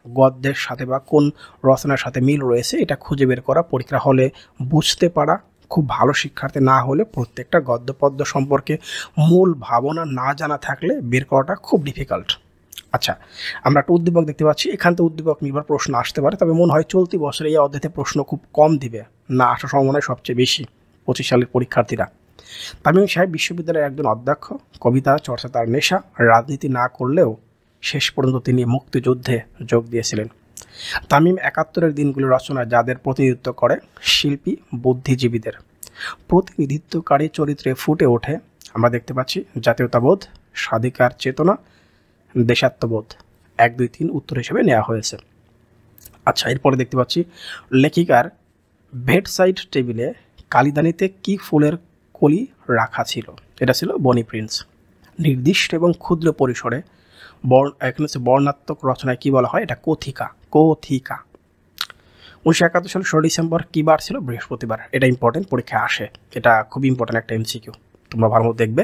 গদ্যের সাথে বা কোন রচনার সাথে মিল রয়েছে, এটা খুঁজে বের করা, পরীক্ষা হলে বুঝতে পারা। খুব ভালো শিক্ষার্থী না হলে প্রত্যেকটা গদ্যপদ্য সম্পর্কে মূল ভাবনা না জানা থাকলে বের করাটা খুব ডিফিকাল্ট। আচ্ছা, আমরা একটা উদ্দীপক দেখতে পাচ্ছি, এখান থেকে উদ্দীপক নির্ভর প্রশ্ন আসতে পারে, তবে মনে হয় চলতি বছরে এই অধ্যায়তে প্রশ্ন খুব কম দিবে, না আসার সম্ভাবনা সবচেয়ে বেশি 25 সালের পরীক্ষার্থীরা। তামিম সাহেব বিশ্ববিদ্যালয়ের একজন অধ্যক্ষ, কবিতা চর্চা তার নেশা, রাজনীতি না করলেও শেষ পর্যন্ত তিনি মুক্তিযুদ্ধে যোগ দিয়েছিলেন। তামিম 71 দিনগুলো রচনা যাদের প্রতিনিধিত্ব করে? শিল্পী, বুদ্ধিজীবীদের। প্রতিনিধিত্বকারী চরিত্রে ফুটে ওঠে আমরা দেখতে পাচ্ছি জাতীয়তাবোধ, স্বাধিকার চেতনা, দেশাত্মবোধ। 1, 2, 3 উত্তর হিসেবে নেওয়া হয়েছে। আচ্ছা, এরপরে দেখতে পাচ্ছি লেখিকার বেডসাইড টেবিলে কালিদানিতে কি ফুলের কলি রাখা ছিল? এটা ছিল বনি প্রিন্স। নির্দিষ্ট এবং ক্ষুদ্র পরিসরে এখানে হচ্ছে বর্ণাত্মক রচনায় কি বলা হয়? এটা কথিকা। 1971 সালের 16 ডিসেম্বর কী বার ছিল? বৃহস্পতিবার। এটা ইম্পর্টেন্ট, পরীক্ষায় আসে, এটা খুব ইম্পর্টেন্ট একটা এমসিকিউ, তোমরা ভালো মতো দেখবে।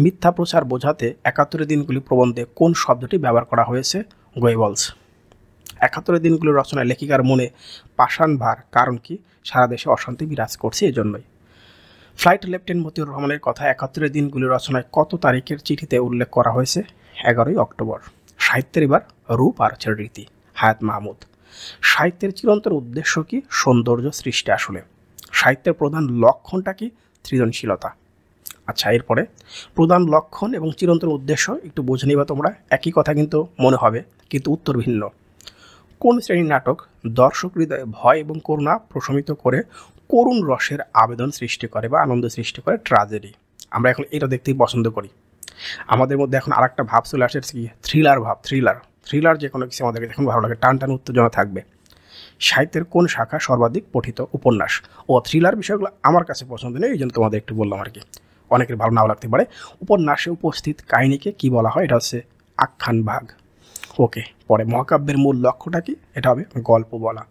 মিথ্যা প্রচার বোঝাতে 71 দিনগুলি প্রবন্ধে কোন শব্দটি ব্যবহার করা হয়েছে? গোয়েবলস। 71 দিনগুলির রচনায় লেখিকার মনে পাষাণ ভার, কারণ কি? সারা দেশে অশান্তি বিরাজ করছে, এজন্যই। ফ্লাইট লেফটেন্যান্ট মতিউর রহমানের কথা 71 দিনগুলির রচনায় কত তারিখের চিঠিতে উল্লেখ করা হয়েছে? 11 অক্টোবর। সাহিত্যের এবার রূপ আর রীতি, হায়াত মাহমুদ। সাহিত্যের চিরন্তন উদ্দেশ্য কি? সৌন্দর্য সৃষ্টি। আসলে সাহিত্যের প্রধান লক্ষণটা কি? সৃজনশীলতা। আচ্ছা, এরপরে প্রধান লক্ষণ এবং চিরন্তন উদ্দেশ্য একটু বুঝে নিবা তোমরা, একই কথা কিন্তু মনে হবে, কিন্তু উত্তর ভিন্ন। কোন শ্রেণীর নাটক দর্শক হৃদয়ে ভয় এবং করুণা প্রশমিত করে করুণ রসের আবেদন সৃষ্টি করে বা আনন্দ সৃষ্টি করে? ট্র্যাজেডি। আমরা এখন এটা দেখতেই পছন্দ করি। আমাদের মধ্যে এখন আরেকটা ভাব চলে আসে, কি? থ্রিলার ভাব। থ্রিলার যে কোনো কিছু আমাদেরকে এখন ভালো লাগে, টান টান উত্তেজনা থাকবে। সাহিত্যের কোন শাখা সর্বাধিক পঠিত? উপন্যাস। ও থ্রিলার বিষয়গুলো আমার কাছে পছন্দ নেই, এই জন্য তোমাদের একটু বললাম আর কি, অনেকের ভালো নাও লাগতে পারে। উপন্যাসে উপস্থিত কাহিনীকে কি বলা হয়? এটা হচ্ছে আখ্যান ভাগ। ওকে, পরে মহাকাব্যের মূল লক্ষ্যটা কি? এটা হবে গল্প বলা।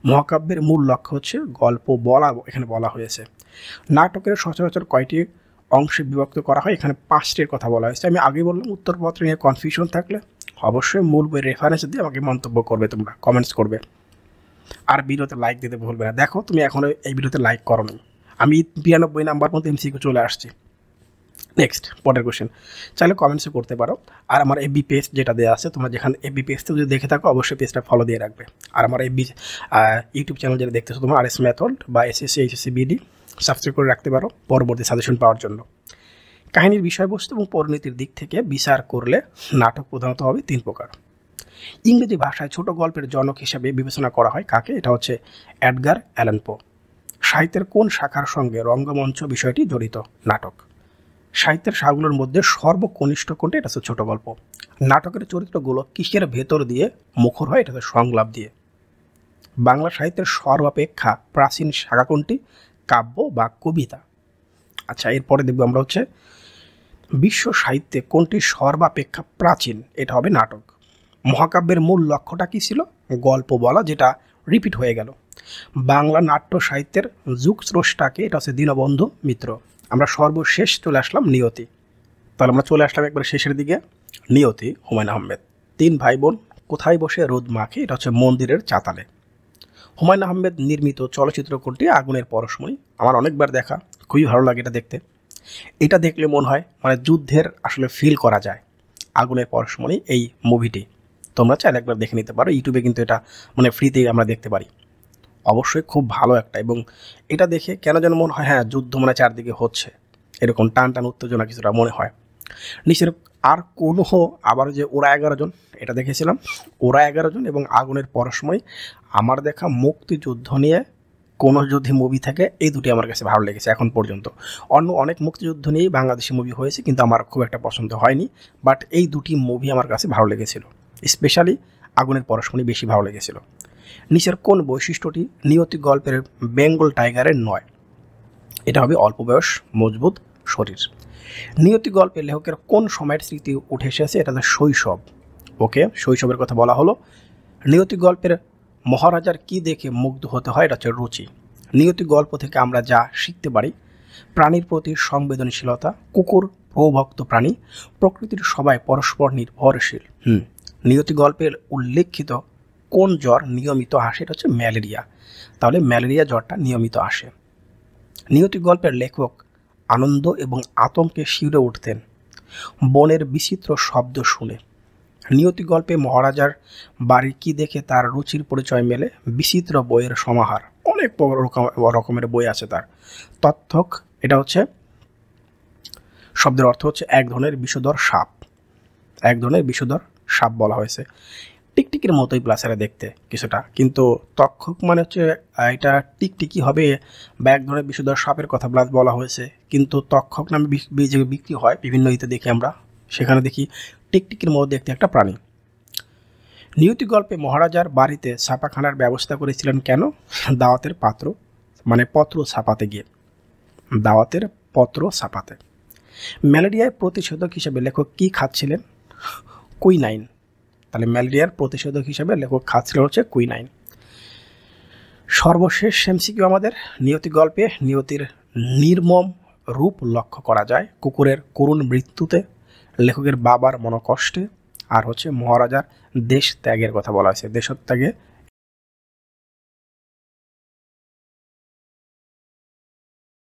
মহাকাব্যের মূল লক্ষ্য হচ্ছে গল্প বলা, এখানে বলা হয়েছে। নাটকের সচরাচর কয়টি অংশে বিভক্ত করা হয়। এখানে 5টির কথা বলা হয়েছে। আমি আগেই বললাম উত্তরপত্র নিয়ে কনফিউশন থাকলে অবশ্যই মূল বই রেফারেন্স দিয়ে আমাকে মন্তব্য করবে, তোমরা কমেন্টস করবে। আর ভিডিওতে লাইক দিতে ভুলবে না। দেখো তুমি এখনও এই ভিডিওতে লাইক করো নি, আমি 92 নাম্বার মধ্যে এমসিকিউ চলে আসছি। নেক্সট পরের কোশ্চেন চাইলে কমেন্টসে করতে পারো। আর আমার এফবি পেজ যেটা দেওয়া আছে, তোমরা যেখানে এফবি পেজটা যদি দেখে থাকো অবশ্যই পেজটা ফলো দিয়ে রাখবে। আর আমার এফবি ইউটিউব চ্যানেল যেটা দেখতেছো তোমার RS মেথড বা SSC HSC BD সাবস্ক্রাইব করে রাখতে পারো পরবর্তী সাজেশন পাওয়ার জন্য। কাহিনীর বিষয়বস্তু এবং পরিণতির দিক থেকে বিচার করলে নাটক প্রধানত হবে 3 প্রকার। ইংরেজি ভাষায় ছোট গল্পের জনক হিসেবে বিবেচনা করা হয় কাকে? এটা হচ্ছে এডগার অ্যালান পো। সাহিত্যের কোন শাখার সঙ্গে রঙ্গমঞ্চ বিষয়টি জড়িত? নাটক। সাহিত্যের শাখাগুলোর মধ্যে সর্বকনিষ্ঠ কোনটি? এটা হচ্ছে ছোট গল্প। নাটকের চরিত্রগুলো কিসের ভেতর দিয়ে মুখর হয়? এটা হচ্ছে সংলাপ দিয়ে। বাংলা সাহিত্যের সর্বাপেক্ষা প্রাচীন শাখা কোনটি? কাব্য বা কবিতা। আচ্ছা, এরপরে দেখব আমরা হচ্ছে বিশ্ব সাহিত্যে কোনটি সর্বাপেক্ষা প্রাচীন? এটা হবে নাটক। মহাকাব্যের মূল লক্ষ্যটা কী ছিল? গল্প বলা, যেটা রিপিট হয়ে গেল। বাংলা নাট্য সাহিত্যের যুগস্রষ্টাকে? এটা হচ্ছে দীনবন্ধু মিত্র। আমরা সর্বশেষ চলে আসলাম নিয়তি। তাহলে আমরা চলে আসলাম একবার শেষের দিকে। নিয়তি হুমায়ুন আহমেদ। 3 ভাই বোন কোথায় বসে রোদ মাখে? এটা হচ্ছে মন্দিরের চাতালে। হুমায়ুন আহমেদ নির্মিত চলচ্চিত্র কোনটি? আগুনের পরশমণি। আমার অনেকবার দেখা, খুবই ভালো লাগে এটা দেখতে। এটা দেখলে মনে হয় মানে যুদ্ধের আসলে ফিল করা যায়। আগুনের পরশমণি এই মুভিটি তোমরা চাইলে একবার দেখে নিতে পারো, ইউটিউবে কিন্তু এটা মানে ফ্রিতেই আমরা দেখতে পারি। অবশ্যই খুব ভালো একটা, এবং এটা দেখে কেন যেন মনে হয় হ্যাঁ যুদ্ধ মানে চারদিকে হচ্ছে, এরকম টান টান উত্তেজনা কিছুটা মনে হয়। নিচের আর কোনো আবার যে ওরা 11 জন, এটা দেখেছিলাম ওরা 11 জন এবং আগুনের পরশমণি। আমার দেখা মুক্তিযুদ্ধ নিয়ে কোনো যদি মুভি থাকে এই দুটি আমার কাছে ভালো লেগেছে এখন পর্যন্ত। অন্য অনেক মুক্তিযুদ্ধ নিয়েই বাংলাদেশি মুভি হয়েছে কিন্তু আমার খুব একটা পছন্দ হয়নি, বাট এই দুটি মুভি আমার কাছে ভালো লেগেছিল। স্পেশালি আগুনের পরশমণি বেশি ভালো লেগেছিল। নিচের কোন বৈশিষ্ট্যটি নিয়তি গল্পের বেঙ্গল টাইগারের নয়? এটা হবে অল্প বয়স, মজবুত শরীর। নিয়তি গল্পের লেখকের কোন সময়ের স্মৃতি উঠে এসেছে? এটা হচ্ছে শৈশব। ওকে, শৈশবের কথা বলা হলো। নিয়তি গল্পের মহারাজার কি দেখে মুগ্ধ হতে হয়? এটা হচ্ছে রুচি। নিয়তি গল্প থেকে আমরা যা শিখতে পারি: প্রাণীর প্রতি সংবেদনশীলতা, কুকুর প্রভক্ত প্রাণী, প্রকৃতির সবাই পরস্পর নির্ভরশীল। নিয়তি গল্পের উল্লেখিত কোন জ্বর নিয়মিত আসে? এটা হচ্ছে ম্যালেরিয়া। তাহলে ম্যালেরিয়া জ্বরটা নিয়মিত আসে। নিয়তি গল্পের লেখক আনন্দ এবং আতঙ্কে শিউরে উঠতেন বনের বিচিত্র শব্দ শুনে। নিয়তি গল্পে মহারাজার বাড়ি কি দেখে তার রুচির পরিচয় মেলে? বিচিত্র বইয়ের সমাহার, অনেক রকমের বই আছে তার। তথ্যক, এটা হচ্ছে শব্দের অর্থ হচ্ছে এক ধরনের বিষধর সাপ। এক ধরনের বিষধর সাপ বলা হয়েছে। টিকটিকির মতোই প্লাসারে দেখতে কিছুটা, কিন্তু তক্ষক মানে হচ্ছে এটা টিকটিকি হবে বা এক ধরনের বিষধর সাপের কথা বলা হয়েছে, কিন্তু তক্ষক নামে যে বিক্রি হয় বিভিন্ন ইতে দেখি আমরা, সেখানে দেখি টিকটিকির মতো দেখতে একটা প্রাণী। নিয়তি গল্পে মহারাজার বাড়িতে ছাপাখানার ব্যবস্থা করেছিলেন কেন? দাওয়াতের পাত্র মানে পত্র ছাপাতে গিয়ে, দাওয়াতের পত্র ছাপাতে। ম্যালেরিয়ার প্রতিষেধক হিসেবে লেখক কি খাচ্ছিলেন? কুইনাইন। তাহলে ম্যালেরিয়ার প্রতিষেধক হিসেবে লেখক খাচ্ছিলেন হচ্ছে কুইনাইন। সর্বশেষ এমসিকিউ আমাদের, নিয়তি গল্পে নিয়তির নির্মম রূপ লক্ষ্য করা যায় কুকুরের করুণ মৃত্যুতে, লেখকের বাবার মনোকষ্টে, আর হচ্ছে মহারাজার দেশ ত্যাগের কথা বলা হয়েছে, দেশত্যাগে